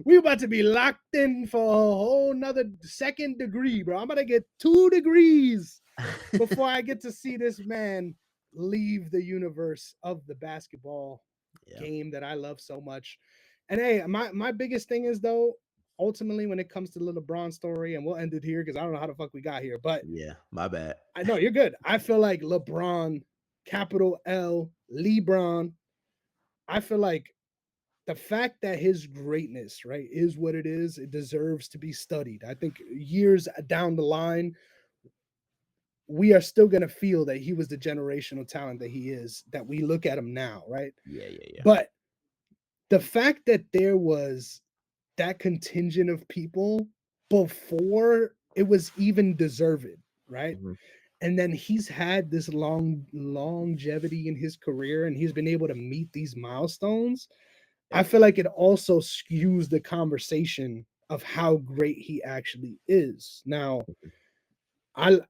we about to be locked in for a whole nother second degree, bro. I'm about to get 2 degrees before I get to see this man leave the universe of the basketball Yeah, game that I love so much. And hey, my biggest thing is though, ultimately when it comes to the LeBron story, and we'll end it here because I don't know how the fuck we got here, but yeah, my bad. I know you're good. I feel like LeBron, capital L, LeBron. I feel like the fact that his greatness, right, is what it is, it deserves to be studied. I think years down the line, we are still going to feel that he was the generational talent that he is, that we look at him now, right? Yeah, yeah, yeah. But the fact that there was that contingent of people before it was even deserved, right? Mhm. And then he's had this long longevity in his career and he's been able to meet these milestones. I Yeah. feel like it also skews the conversation of how great he actually is. Now, Mhm. I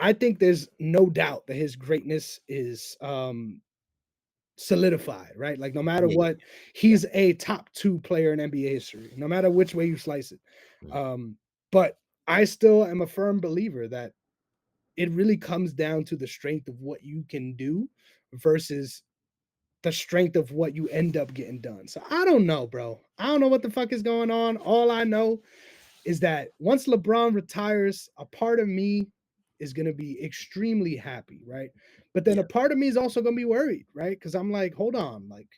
I think there's no doubt that his greatness is solidified, right? Like no matter Yeah, yeah, what, yeah. he's a top 2 player in NBA history, no matter which way you slice it. Mhm. But I still am a firm believer that it really comes down to the strength of what you can do versus the strength of what you end up getting done. So I don't know, bro. I don't know what the fuck is going on. All I know is that once LeBron retires, a part of me is going to be extremely happy, right? But then a Yeah. part of me is also going to be worried, right? Because I'm like, hold on, like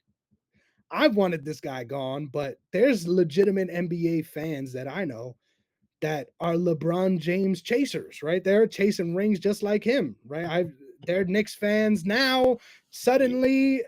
I've wanted this guy gone, but there's legitimate NBA fans that I know that are LeBron James chasers, right? They're chasing rings just like him, right? They're Knicks fans now. Yeah. Suddenly,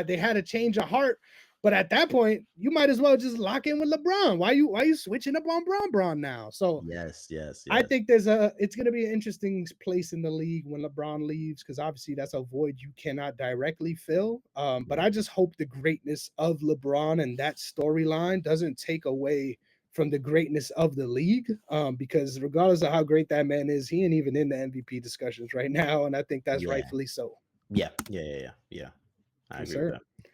they had a change of heart, but at that point, you might as well just lock in with LeBron. Why you switching up on Bron now? So Yes, yes, I yes. think it's going to be an interesting place in the league when LeBron leaves because obviously that's a void you cannot directly fill. But Mhm. I just hope the greatness of LeBron and that storyline doesn't take away from the greatness of the league. Because regardless of how great that man is, he ain't even in the MVP discussions right now, and I think that's Yeah. rightfully so. Yeah. Yeah, yeah, yeah. Yeah. I Yes, agree with sir. that.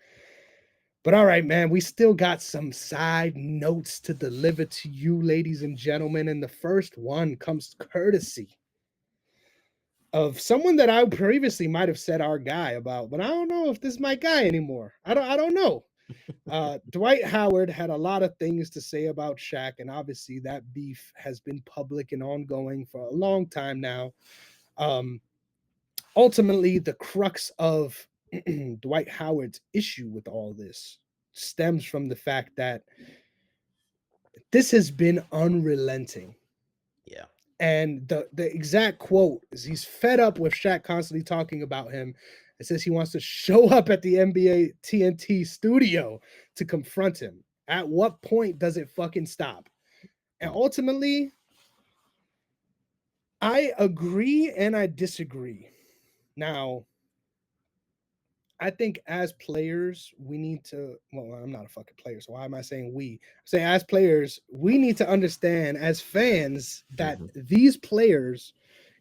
But all right, man, we still got some side notes to deliver to you, ladies and gentlemen. And the first one comes courtesy of someone that I previously might have said our guy about, but I don't know if this is my guy anymore. I don't know. Dwight Howard had a lot of things to say about Shaq, and obviously that beef has been public and ongoing for a long time now. Um, Ultimately, the crux of Dwight Howard's issue with all this stems from the fact that this has been unrelenting. Yeah. And the exact quote is he's fed up with Shaq constantly talking about him. It says he wants to show up at the NBA TNT studio to confront him. At what point does it fucking stop? And Mm. ultimately, I agree and I disagree. Now, I think as players, we need to. Well, I'm not a fucking player, so why am I saying we? Say as players, we need to understand as fans that Mm-hmm. these players,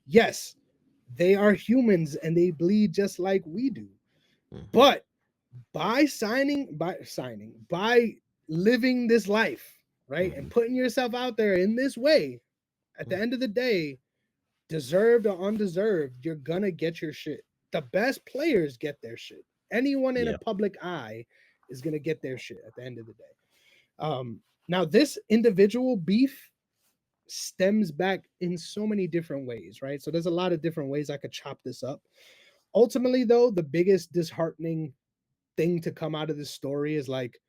yes, they are humans and they bleed just like we do. Mm-hmm. But by living this life, right, and Mm-hmm. putting yourself out there in this way, at the end of the day, deserved or undeserved, you're gonna get your shit. The best players get their shit. Anyone in a Yeah. public eye is gonna get their shit at the end of the day. Now this individual beef stems back in so many different ways, right? So there's a lot of different ways I could chop this up. Ultimately, though, the biggest disheartening thing to come out of this story is like,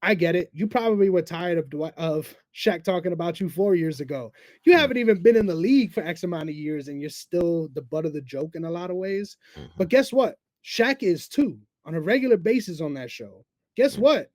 I get it. You probably were tired of Shaq talking about you 4 years ago. You haven't even been in the league for X amount of years, and you're still the butt of the joke in a lot of ways. Mm-hmm. But guess what? Shaq is too on a regular basis on that show. Guess Mm-hmm. what?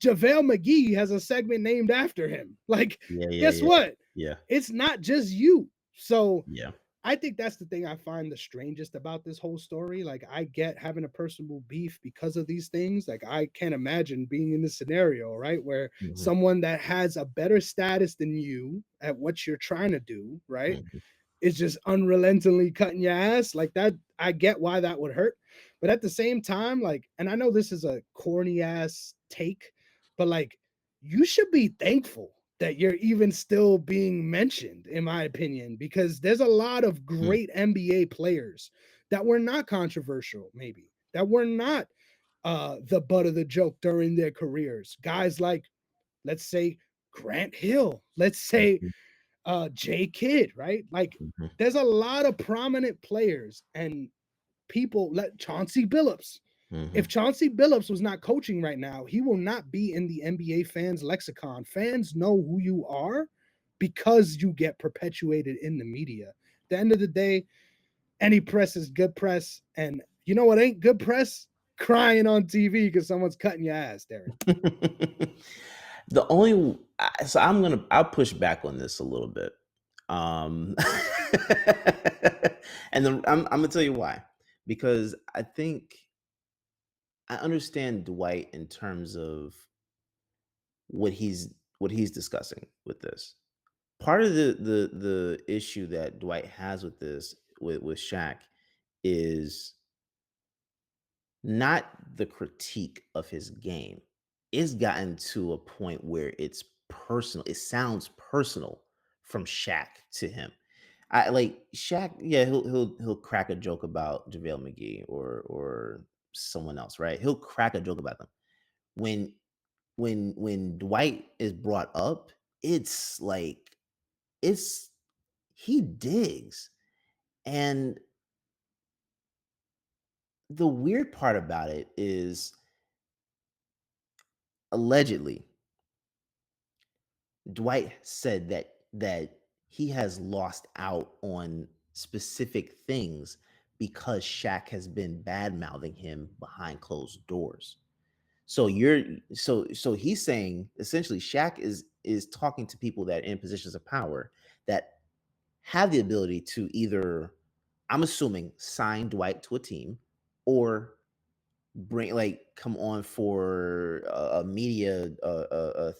JaVale McGee has a segment named after him. Like, Yeah. Yeah. guess Yeah. what? Yeah. It's not just you. So Yeah. I think that's the thing I find the strangest about this whole story. Like, I get having a personal beef because of these things. Like, I can't imagine being in this scenario, right? Where Mm-hmm. someone that has a better status than you at what you're trying to do, right, Mm-hmm. is just unrelentingly cutting your ass. Like, that, I get why that would hurt. But at the same time, like, and I know this is a corny ass take, but like, you should be thankful that you're even still being mentioned, in my opinion, because there's a lot of Mm-hmm. great NBA players that were not controversial, maybe that were not the butt of the joke during their careers. Guys like, let's say, Grant Hill, let's say J Kidd, right? Like, Mm-hmm. there's a lot of prominent players and people. Let Chauncey Billups. Mm-hmm. If Chauncey Billups was not coaching right now, he will not be in the NBA fans' lexicon. Fans know who you are because you get perpetuated in the media. At the end of the day, any press is good press. And you know what ain't good press? Crying on TV because someone's cutting your ass, Derek. The only so I'll push back on this a little bit. Um and I'm gonna tell you why. Because I think I understand Dwight in terms of what he's discussing with this. Part of the issue that Dwight has with this with Shaq is not the critique of his game. It's gotten to a point where it's personal. It sounds personal from Shaq to him. I like Shaq. Yeah, he'll crack a joke about JaVale McGee or someone else, right? He'll crack a joke about them. When when Dwight is brought up, it's like it's he digs. And the weird part about it is allegedly Dwight said that he has lost out on specific things because Shaq has been bad mouthing him behind closed doors. So he's saying essentially Shaq is talking to people that are in positions of power that have the ability to either, I'm assuming, sign Dwight to a team or bring like come on for a media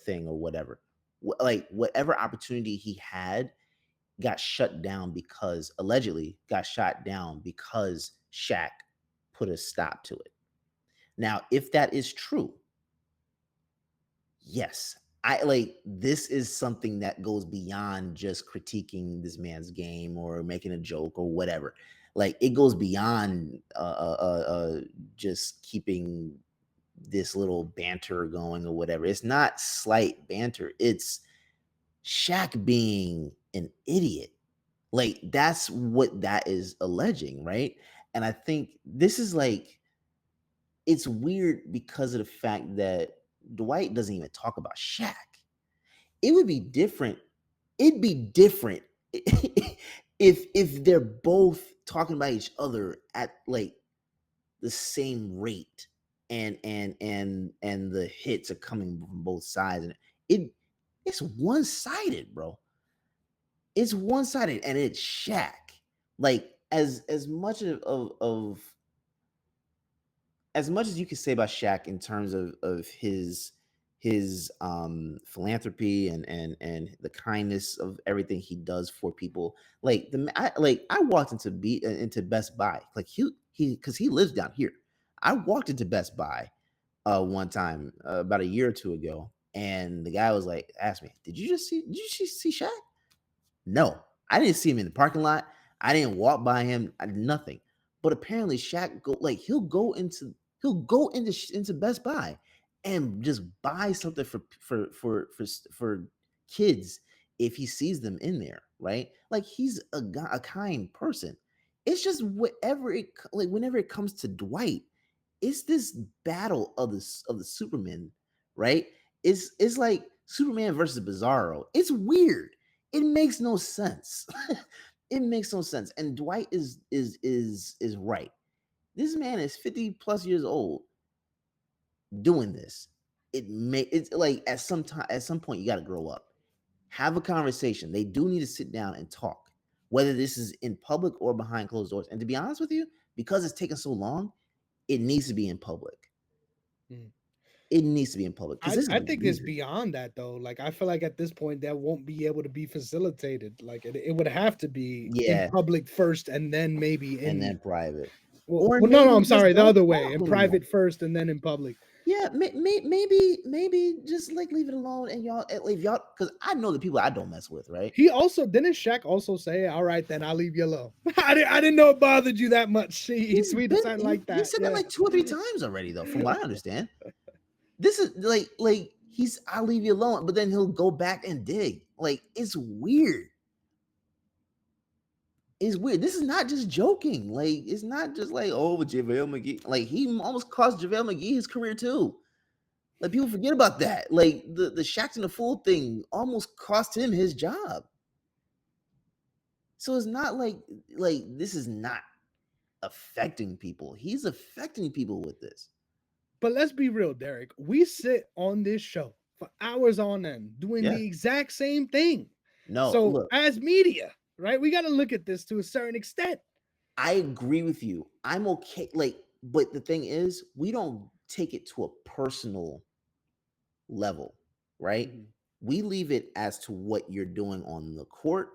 thing or whatever. Like whatever opportunity he had got shut down because allegedly got shot down because Shaq put a stop to it. Now, if that is true, yes, I like this is something that goes beyond just critiquing this man's game or making a joke or whatever. Like it goes beyond just keeping this little banter going or whatever. It's not slight banter. It's Shaq being an idiot. Like that's what that is alleging, right? And I think this is like it's weird because of the fact that Dwight doesn't even talk about Shaq. It would be different. It'd be different if they're both talking about each other at like the same rate and the hits are coming from both sides and it it's one-sided, bro. It's one-sided and it's Shaq. Like as much of as much as you could say about Shaq in terms of his philanthropy and the kindness of everything he does for people. Like I walked into Best Buy, like he because he lives down here. I walked into Best Buy one time about a year or two ago, and the guy was like, asked me, did you just see Shaq? No, I didn't see him in the parking lot. I didn't walk by him. Nothing. But apparently, Shaq he'll go into Best Buy and just buy something for kids if he sees them in there, right? Like he's a kind person. It's just whenever it comes to Dwight, it's this battle of the Superman, right? It's like Superman versus Bizarro. It's weird. It makes no sense. It makes no sense. And Dwight is right. This man is 50 plus years old doing this. It's like at some point you got to grow up. Have a conversation. They do need to sit down and talk, whether this is in public or behind closed doors. And to be honest with you, because it's taken so long, it needs to be in public. Mm. It needs to be in public because this is I think it's weird. beyond that though. Like I feel like at this point that won't be able to be facilitated. Like it would have to be in Yeah, public first and then maybe and in then private, well, or no, maybe I'm just sorry, the don't other way. talk In anymore. private first and then in public. Yeah, maybe just like leave it alone and y'all leave y'all because I know the people I don't mess with, right? He also didn't Shaq also say, "All right, then I'll leave you alone." I didn't know it bothered you that much. He tweeted something like He that. said that Yeah. like 2 or 3 times already, though, from what I understand. This is like he's I'll leave you alone, but then he'll go back and dig. Like it's weird. It's weird. This is not just joking. Like it's not just like with JaVale McGee. Like he almost cost JaVale McGee his career too. Like people forget about that. Like the Shaq and the Fool thing almost cost him his job. So it's not like this is not affecting people. He's affecting people with this. But let's be real, Derek. We sit on this show for hours on end doing Yeah. the exact same thing. No, So look, as media, right, we got to look at this to a certain extent. I agree with you. I'm okay. But the thing is, we don't take it to a personal level, right? Mhm. We leave it as to what you're doing on the court.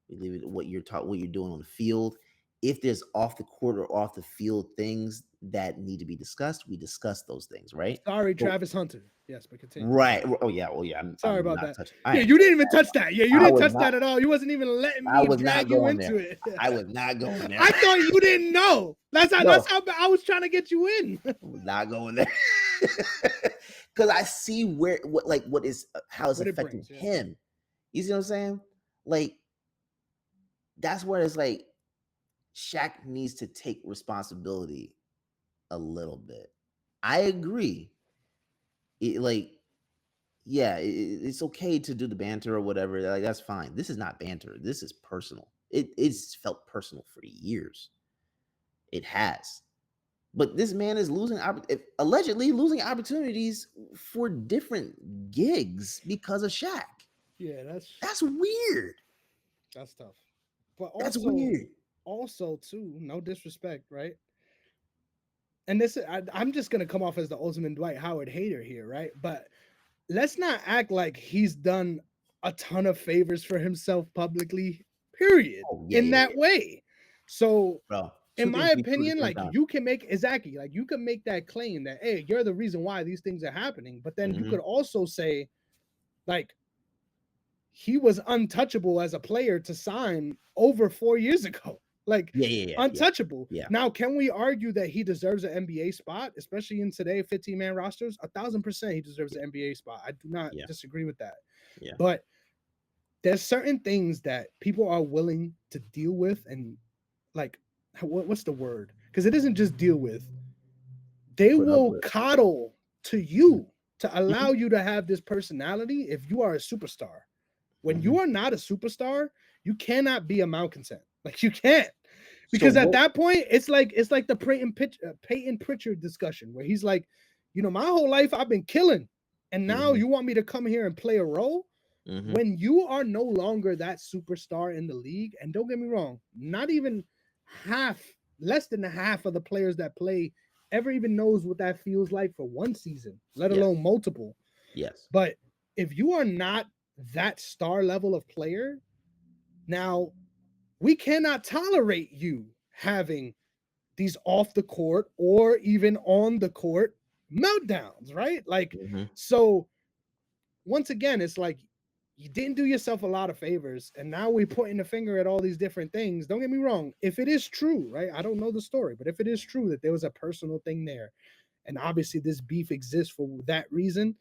We leave it at what you're doing on the field. If there's off the court or off the field things that need to be discussed, we discuss those things, right? Sorry, But Travis Hunter. Yes, but continue. right. Oh yeah. Oh yeah. Sorry I'm about not that. touching. I Yeah, ain't you didn't touching even that. touch that. Yeah, you I didn't was touch not. that at all. You wasn't even letting I me was not drag you going into there. it. I was not going there. I thought you didn't know. That's No, how I was trying to get you in. I was not going there. Because I see what is how it's What it affecting brings, yeah. him. You see what I'm saying? Like that's where it's like Shaq needs to take responsibility a little bit. I agree. Yeah, it's okay to do the banter or whatever. Like that's fine. This is not banter. This is personal. It's felt personal for years. It has. But this man is allegedly losing opportunities for different gigs because of Shaq. Yeah, That's weird. that's tough. But That's weird. also too, no disrespect, right? And I'm just gonna come off as the ultimate Dwight Howard hater here, right? But let's not act like he's done a ton of favors for himself publicly, period, Oh yeah, in yeah, that yeah, way. So bro. in Two my things to be true at opinion, the same like time. you can make exactly like you can make that claim that hey, you're the reason why these things are happening. But then you Mm-hmm. could also say, like, he was untouchable as a player to sign over 4 years ago. Like Yeah, yeah, yeah, yeah, untouchable. yeah. Now, can we argue that he deserves an NBA spot, especially in today 15-man rosters? 1,000% he deserves an NBA spot. I do not Yeah. disagree with that. Yeah. But there's certain things that people are willing to deal with, and like, what's the word? Because it isn't just deal with. They Put up will with. coddle to you to allow Mhm. you to have this personality if you are a superstar. When you Mhm. are not a superstar, you cannot be a malcontent. Like you can't, So because at what? that point, it's like the Peyton Pritchard discussion where he's like, my whole life I've been killing, and now Mhm. you want me to come here and play a role. Mhm. When you are no longer that superstar in the league, and don't get me wrong, not even less than half of the players that play ever even knows what that feels like for one season, let Yes. alone multiple. Yes. But if you are not that star level of player, now we cannot tolerate you having these off the court or even on the court meltdowns, right? Like, Mm-hmm. so once again, it's like you didn't do yourself a lot of favors, and now we're pointing the finger at all these different things. Don't get me wrong. If it is true, right? I don't know the story, but if it is true that there was a personal thing there, and obviously this beef exists for that reason,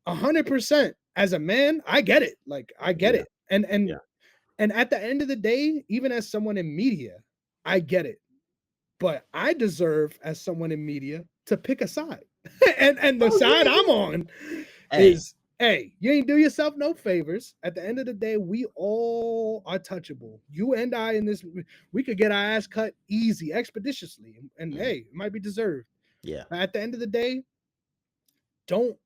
100%. As a man, I get it. Like I get Yeah. it, and Yeah. and at the end of the day, even as someone in media, I get it. But I deserve, as someone in media, to pick a side. And the Oh side yeah, I'm yeah. on Hey. is, hey, you ain't do yourself no favors. At the end of the day, we all are touchable. You and I in this, we could get our ass cut easy, expeditiously. And Mm, hey, it might be deserved. yeah. But at the end of the day, don't,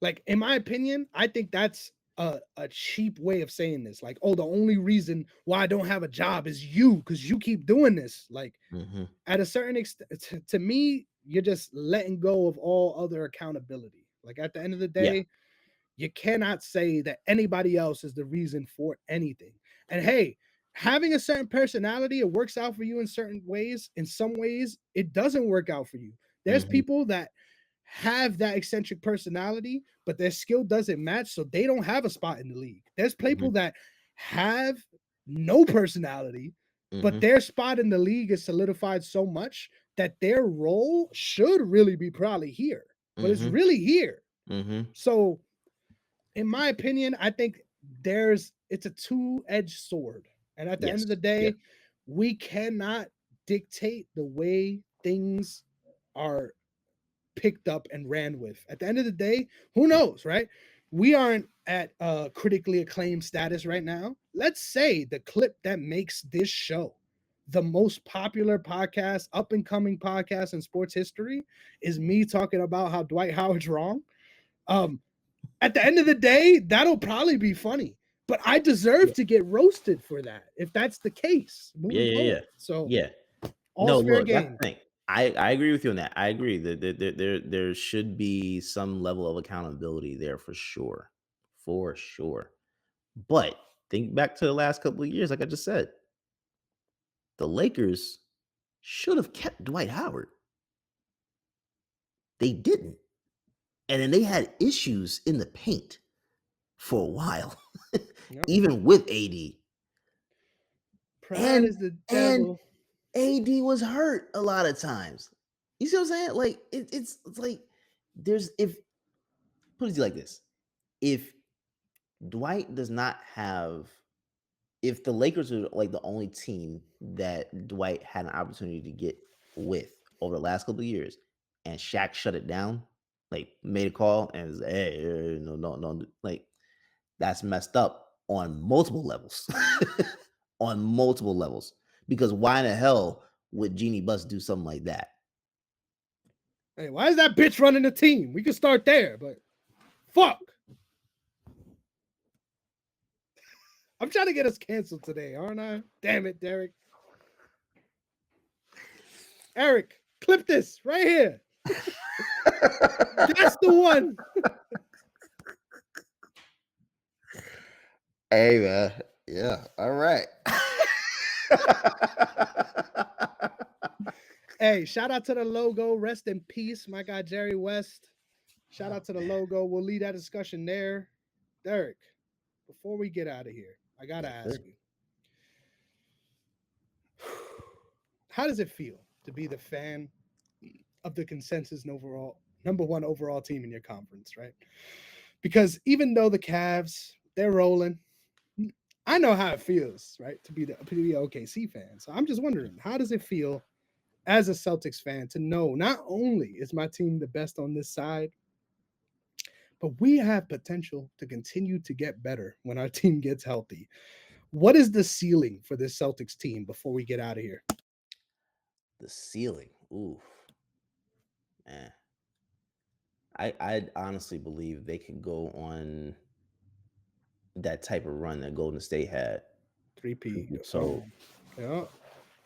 like, in my opinion, I think that's a cheap way of saying this. Like, oh, the only reason why I don't have a job is you, because you keep doing this. Like, Mm-hmm. at a certain extent, to me, you're just letting go of all other accountability. Like, at the end of the Yeah. day, you cannot say that anybody else is the reason for anything. And hey, having a certain personality, it works out for you in certain ways. In some ways, it doesn't work out for you. There's Mm-hmm. people that have that eccentric personality, but their skill doesn't match, so they don't have a spot in the league. There's Mm-hmm. people that have no personality, but Mm-hmm. their spot in the league is solidified so much that their role should really be probably here, but it's Mm-hmm. really here. Mm-hmm. So in my opinion, I think it's a two-edged sword. And at the end of the Yes. Yeah. day, we cannot dictate the way things are picked up and ran with. At the end of the day, who knows, right? We aren't at critically acclaimed status right now. Let's say the clip that makes this show the most popular podcast, up and coming podcast in sports history is me talking about how Dwight Howard's wrong. Um, at the end of the day, that'll probably be funny. But I deserve Yeah. to get roasted for that if that's the case Yeah. moving Yeah. Yeah. forward. So Yeah. No, all's fair look, that's game. the thing. I agree with you on that. I agree that there should be some level of accountability there for sure. For sure. But think back to the last couple of years, like I just said, the Lakers should have kept Dwight Howard. They didn't. And then they had issues in the paint for a while, Yep. even with AD. Pride And is the and devil. AD was hurt a lot of times. You see what I'm saying? Like it's like there's if put it like this. If Dwight does not have if the Lakers are like the only team that Dwight had an opportunity to get with over the last couple of years, and Shaq shut it down, like made a call and was, hey, no, no, no, like that's messed up on multiple levels, on multiple levels. Because why in the hell would Jeannie Buss do something like that? Hey, why is that bitch running the team? We can start there, but fuck. I'm trying to get us canceled today, aren't I? Damn it, Derrick. Eric, clip this right here. That's the one. Hey man, yeah, all right. Hey, shout out to the logo. Rest in peace, my guy Jerry West. Shout out to the logo. We'll leave that discussion there. Derrick, before we get out of here, I gotta Yes, sir. ask you. How does it feel to be the fan of the consensus and overall number one overall team in your conference, right? Because even though the Cavs, they're rolling, I know how it feels, right? To be an OKC fan. So I'm just wondering, how does it feel as a Celtics fan to know not only is my team the best on this side, but we have potential to continue to get better when our team gets healthy. What is the ceiling for this Celtics team before we get out of here? The ceiling. Ooh, man. I honestly believe they could go on that type of run that Golden State had. 3P. So Yeah.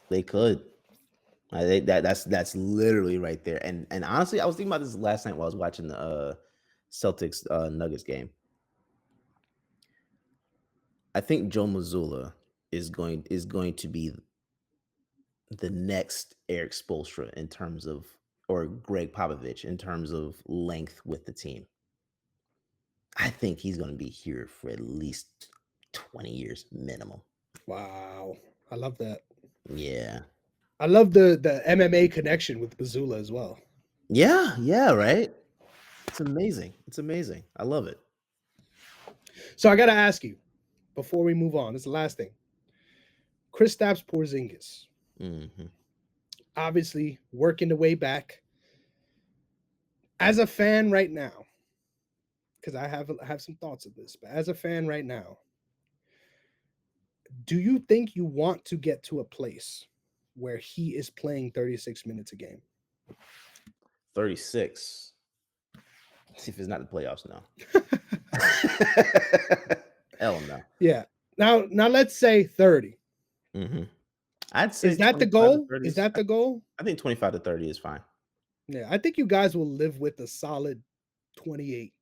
they could. I think that's literally right there. And honestly, I was thinking about this last night while I was watching the Celtics Nuggets game. I think Joe Mazzulla is going to be the next Eric Spoelstra in terms of, or Greg Popovich in terms of length with the team. I think he's going to be here for at least 20 years minimum. Wow. I love that. Yeah. I love the MMA connection with Bazula as well. Yeah, yeah, right? It's amazing. It's amazing. I love it. So I got to ask you before we move on. This is the last thing. Kristaps Porzingis, Mhm. obviously working the way back. As a fan right now, because I have some thoughts of this, but as a fan right now, do you think you want to get to a place where he is playing 36 minutes a game? 36. See if it's not the playoffs now. Hell no. Yeah. Now let's say 30. Hmm. I'd say Is that the 25 to goal? 30 Is is, that the goal? I think 25 to 30 is fine. Yeah, I think you guys will live with a solid 28.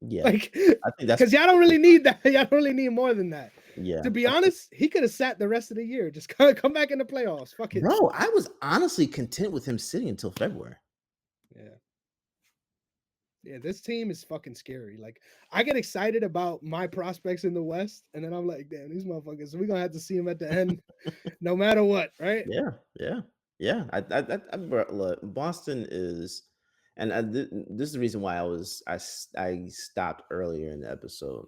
Yeah. Like, I think that's because y'all don't really need that. Y'all don't really need more than that. yeah. To be I think, honest, he could have sat the rest of the year. Just come back in the playoffs. Fuck it. bro, I was honestly content with him sitting until February. Yeah. Yeah, this team is fucking scary. Like, I get excited about my prospects in the West, and then I'm like, damn, these motherfuckers, we're gonna have to see them at the end, no matter what, right? Yeah, yeah, yeah. Look, Boston is, and this is the reason why I stopped earlier in the episode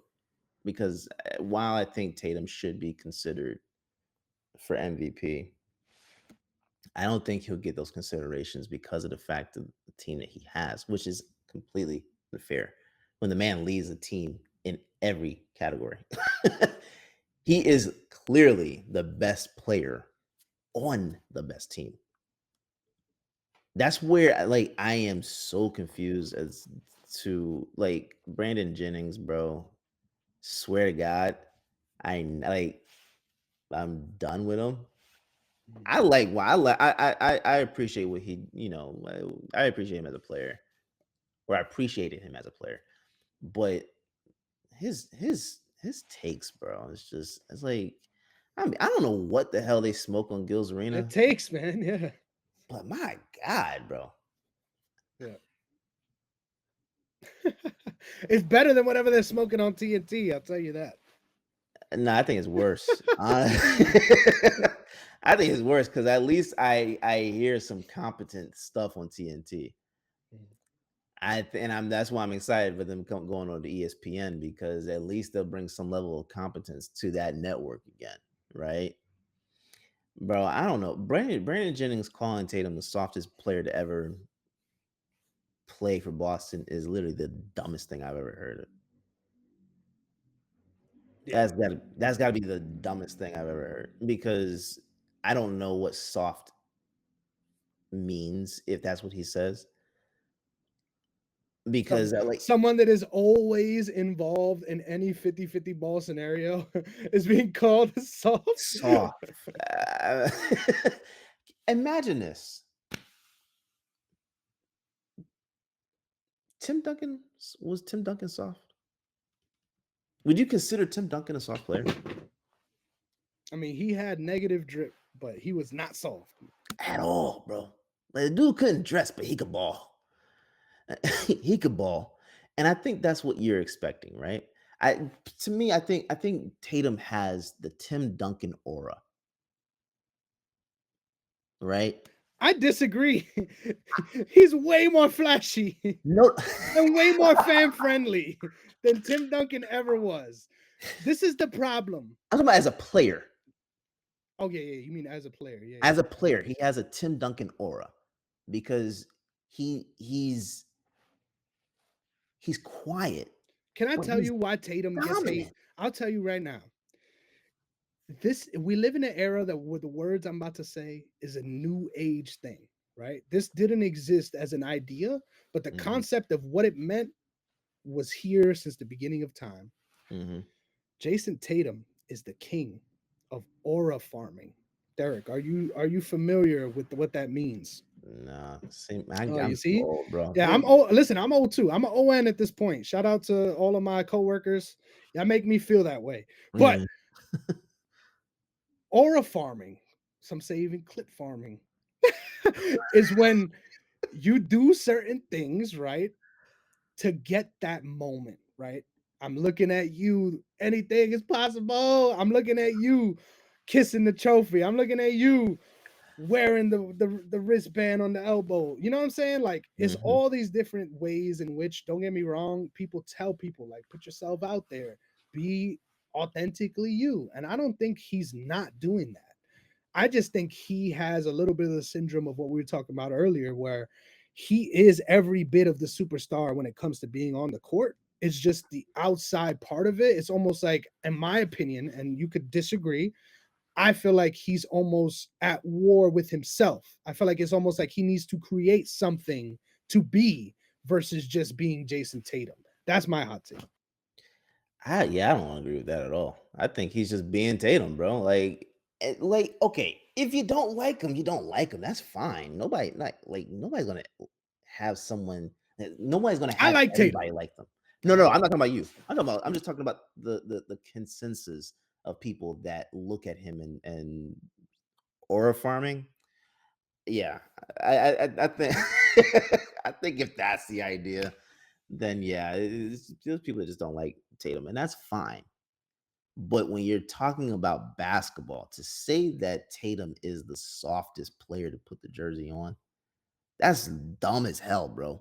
because while I think Tatum should be considered for MVP, I don't think he'll get those considerations because of the fact of the team that he has, which is completely unfair. When the man leads a team in every category, he is clearly the best player on the best team. That's where like I am so confused as to like Brandon Jennings, bro. Swear to God, like I'm done with him. I like why I like I appreciate what he I appreciate him as a player, or I appreciated him as a player, but his takes, bro, it's like I mean I don't know what the hell they smoke on Gil's It Arena, takes, man. Yeah, but my God, bro. yeah. It's better than whatever they're smoking on TNT. I'll tell you that. No, I think it's worse. I think it's worse because at least I hear some competent stuff on TNT. And I'm that's why I'm excited for them going on to ESPN because at least they'll bring some level of competence to that network again, right? Bro, I don't know. Brandon Jennings calling Tatum the softest player to ever play for Boston is literally the dumbest thing I've ever heard. Yeah, That's got to be the dumbest thing I've ever heard because I don't know what soft means if that's what he says because like someone that is always involved in any 50-50 ball scenario is being called soft. soft. uh, Imagine this. Tim Duncan soft? Would you consider Tim Duncan a soft player I mean, he had negative drip, but he was not soft. at all, bro? Like, the dude couldn't dress, but he could ball. He could ball, and I think that's what you're expecting, right? I To me, I think Tatum has the Tim Duncan aura, right? I disagree. He's way more flashy No, and way more fan friendly than Tim Duncan ever was. This is the problem. I'm talking about as a player. Oh yeah, yeah. You mean as a player? Yeah, As yeah. a I get player, you. he has a Tim Duncan aura because he's quiet, Can I but tell he's you why Tatum gets hate? dominant. I'll tell you right now. This we live in an era that with the words I'm about to say is a new age thing, right? This didn't exist as an idea, but the Mhm, concept of what it meant was here since the beginning of time. mhm. Jason Tatum is the king of aura farming. Derrick, are you familiar with what that means? Nah, see, Oh, you I'm too see? old, bro. Yeah, I'm old. Listen, I'm old too. I'm an ON at this point. Shout out to all of my coworkers. Y'all make me feel that way. But Yeah. aura farming, some say even clip farming, is when you do certain things, right, to get that moment, right? I'm looking at you. Anything is possible. I'm looking at you kissing the trophy. I'm looking at you wearing the wristband on the elbow. You know what I'm saying? Like it's Mhm. all these different ways in which, don't get me wrong, people tell people like put yourself out there, be authentically you. And I don't think he's not doing that. I just think he has a little bit of the syndrome of what we were talking about earlier, where he is every bit of the superstar when it comes to being on the court. It's just the outside part of it. It's almost like, in my opinion, and you could disagree, I feel like he's almost at war with himself. I feel like it's almost like he needs to create something to be versus just being Jason Tatum. That's my hot take. I don't agree with that at all. I think he's just being Tatum, bro. Like okay, if you don't like him, you don't like him. That's fine. Nobody like nobody's gonna have someone. Nobody's gonna I have like Tatum. everybody like them. I No, like I'm not Tatum. talking about you. I'm just talking about the consensus of people that look at him and aura farming. Yeah, I think I think if that's the idea, then yeah, it's just people that just don't like Tatum, and that's fine. But when you're talking about basketball, to say that Tatum is the softest player to put the jersey on, that's dumb as hell, bro.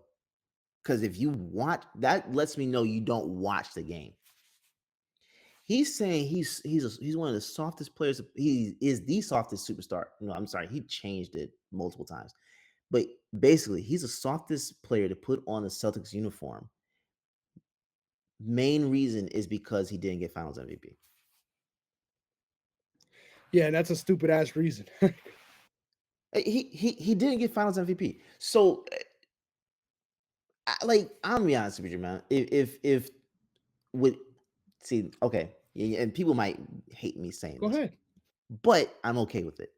Because if you watch, that lets me know you don't watch the game. He's saying he's one of the softest players. He is the softest superstar. No, I'm sorry, he changed it multiple times. But basically, he's the softest player to put on the Celtics uniform. Main reason is because he didn't get Finals MVP. Yeah, that's a stupid ass reason. He didn't get Finals MVP. So, I'm gonna be honest with you, man. If with see, okay, and people might hate me saying Go this, ahead. but I'm okay with it.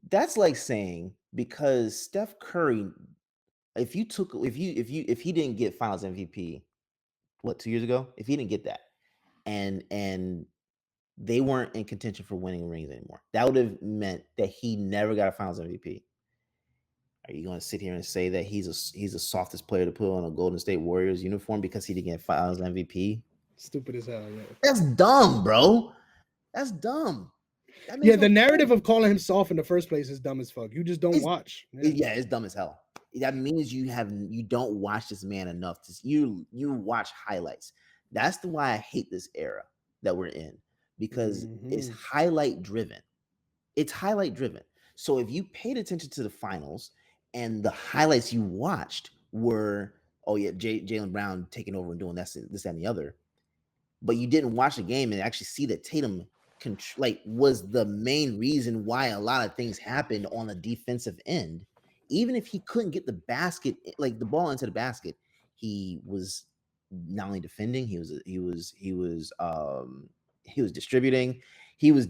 That's like saying because Steph Curry, if he didn't get Finals MVP, what 2 years ago, if he didn't get that, and they weren't in contention for winning rings anymore, that would have meant that he never got a Finals MVP. Are you going to sit here and say that he's the softest player to put on a Golden State Warriors uniform because he didn't get Finals MVP? Stupid as hell. Yeah. That's dumb, bro. That's dumb. That Yeah, makes no the narrative sense. of calling him soft in the first place is dumb as fuck. You just don't It's watch. Yeah. yeah, it's dumb as hell. That means you don't watch this man enough to you watch highlights. That's the why I hate this era that we're in because it's Hmm. highlight driven. It's highlight driven. So if you paid attention to the finals and the highlights you watched were, oh yeah, Jalen Brown taking over and doing this, and the other, but you didn't watch the game and actually see that Tatum was the main reason why a lot of things happened on the defensive end. Even if he couldn't get the basket, like the ball into the basket, he was not only defending, he was distributing, he was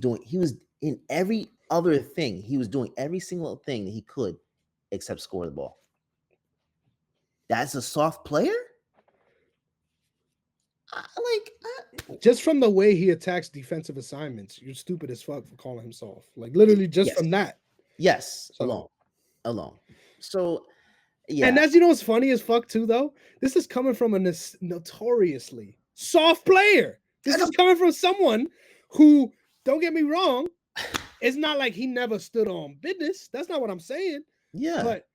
in every other thing. He was doing every single thing that he could except score the ball. That's a soft player? Just from the way he attacks defensive assignments, you're stupid as fuck for calling him soft. Like literally just Yes. from that. Yes, So, alone. So and yeah, that's, you know what's funny as fuck too though. This is coming from a notoriously soft player. I This is don't, coming from someone who, don't get me wrong, it's not like he never stood on business. That's not what I'm saying. yeah. But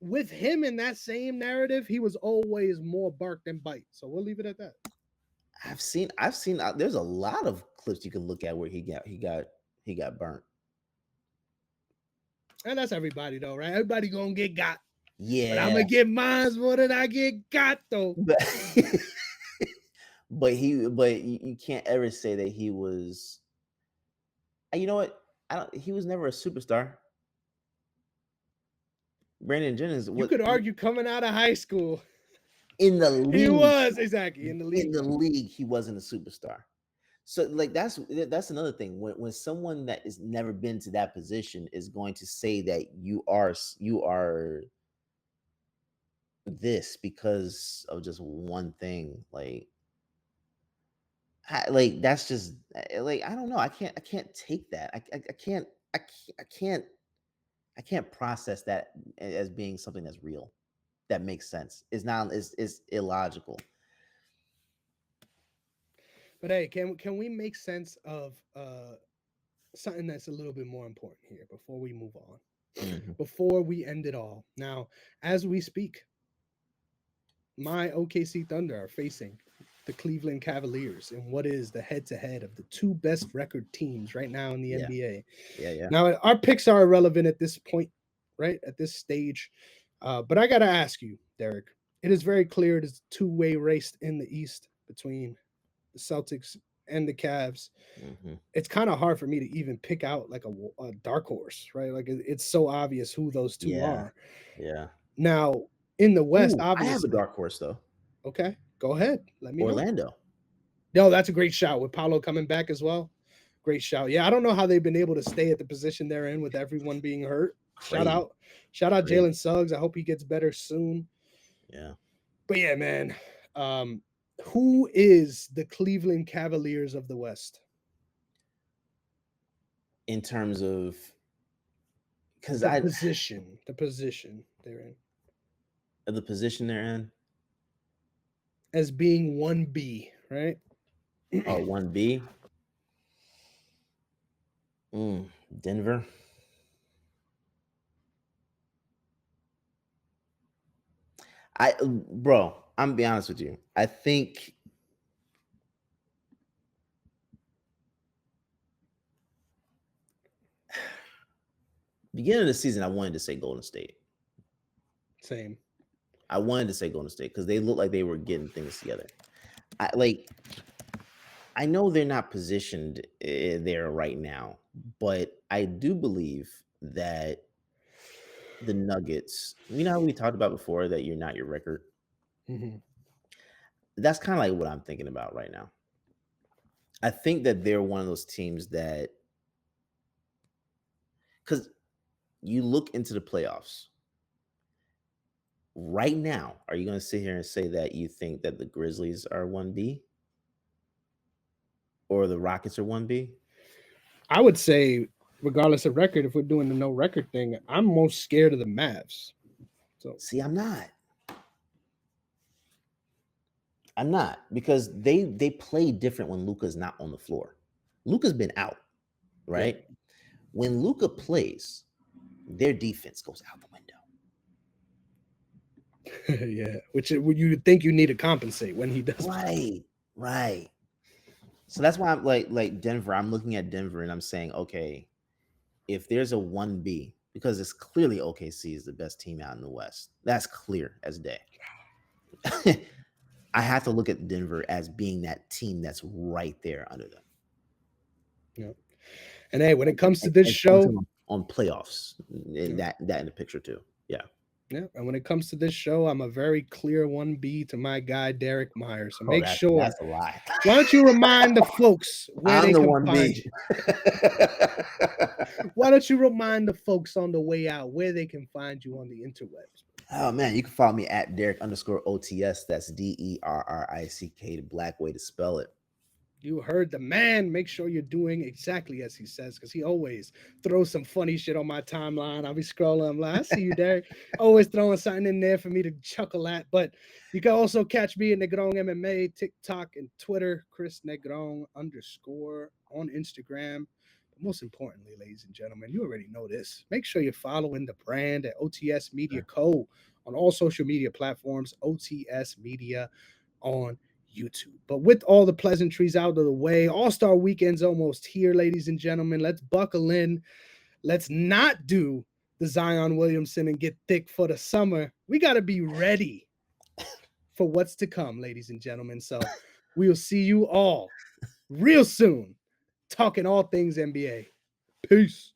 with him in that same narrative, he was always more bark than bite. So we'll leave it at that. I've seen. There's a lot of clips you can look at where he got burnt. And that's everybody though, right? Everybody gonna get got. But I'm Yeah, gonna get mines more than I get got though. but but you can't ever say that he was. You know what? I don't. He was never a superstar. Brandon Jennings, You what could argue coming out of high school, in the he league? was exactly in the In league the though. league, he wasn't a superstar. So like that's another thing. When someone that has never been to that position is going to say that you are this because of just one thing, like that's just like I don't know. I can't take that. I can't process that as being something that's real. That makes sense. It's illogical. But hey, can we make sense of something that's a little bit more important here before we move on? Mhm. Before we end it all. Now, as we speak, my OKC Thunder are facing the Cleveland Cavaliers in what is the head to head of the two best record teams right now in the Yeah, NBA. yeah, yeah. Now, our picks are irrelevant at this point, right? At this stage. But I got to ask you, Derrick, it is very clear it is a two-way race in the East between the Celtics and the Cavs. Hmm. It's kind of hard for me to even pick out like a dark horse, right? Like it's so obvious who those two Yeah, are. yeah. Now, in the West, Ooh, I have a obviously, dark horse though. okay, go ahead. Let me know. Orlando. No, that's a great shout with Paolo coming back as well. Great shout. Yeah, I don't know how they've been able to stay at the position they're in with everyone being hurt. Crazy, Shout out crazy. Jalen Suggs. I hope he gets better soon. Yeah. But yeah, man, um, who is the Cleveland Cavaliers of the West? In terms of, because I The position they're in of the position they're in. as being 1B, right? Oh, 1B. Denver. Bro, I'm gonna be honest with you. I think beginning of the season, I wanted to say Golden State. Same. I wanted to say Golden State because they looked like they were getting things together. Like I know they're not positioned there right now, but I do believe that the Nuggets. You know how we talked about before that you're not your record. Mhm. That's kind of like what I'm thinking about right now. I think that they're one of those teams that, because you look into the playoffs right now, are you going to sit here and say that you think that the Grizzlies are 1B or the Rockets are 1B? I would say, regardless of record, if we're doing the no record thing, I'm most scared of the Mavs. So See, I'm not. I'm not because they play different when Luka's not on the floor. Luka's been out, yeah, right? When Luka plays, their defense goes out the window. yeah. Which you think you need to compensate when he does play. Right, right. So that's why I'm like Denver. I'm looking at Denver and I'm saying, okay, if there's a 1B, because it's clearly OKC is the best team out in the West. That's clear as day. I have to look at Denver as being that team that's right there under them. Yeah. And hey, when it comes to And, this and focusing show, on playoffs, yeah, and that in the picture too. Yeah. yeah. And when it comes to this show, I'm a very clear 1B to my guy Derek Myers. So Oh, make that's sure. a lie. Why don't you remind the folks where I'm they the can one find B. you? Why don't you remind the folks on the way out where they can find you on the interwebs? Oh man, you can follow me at Derrick _ OTS. That's DERRICK, the black way to spell it. You heard the man. Make sure you're doing exactly as he says, because he always throws some funny shit on my timeline. I'll be scrolling. I'm like, I see you, Derek. Always throwing something in there for me to chuckle at. But you can also catch me at Negron MMA, TikTok, and Twitter, Chris Negron _ on Instagram. But most importantly, ladies and gentlemen, you already know this. Make sure you're following the brand at OTS Media Co. on all social media platforms, OTS Media on YouTube. But with all the pleasantries out of the way, All-Star Weekend's almost here, ladies and gentlemen. Let's buckle in. Let's not do the Zion Williamson and get thick for the summer. We got to be ready for what's to come, ladies and gentlemen. So we'll see you all real soon, talking all things NBA. Peace.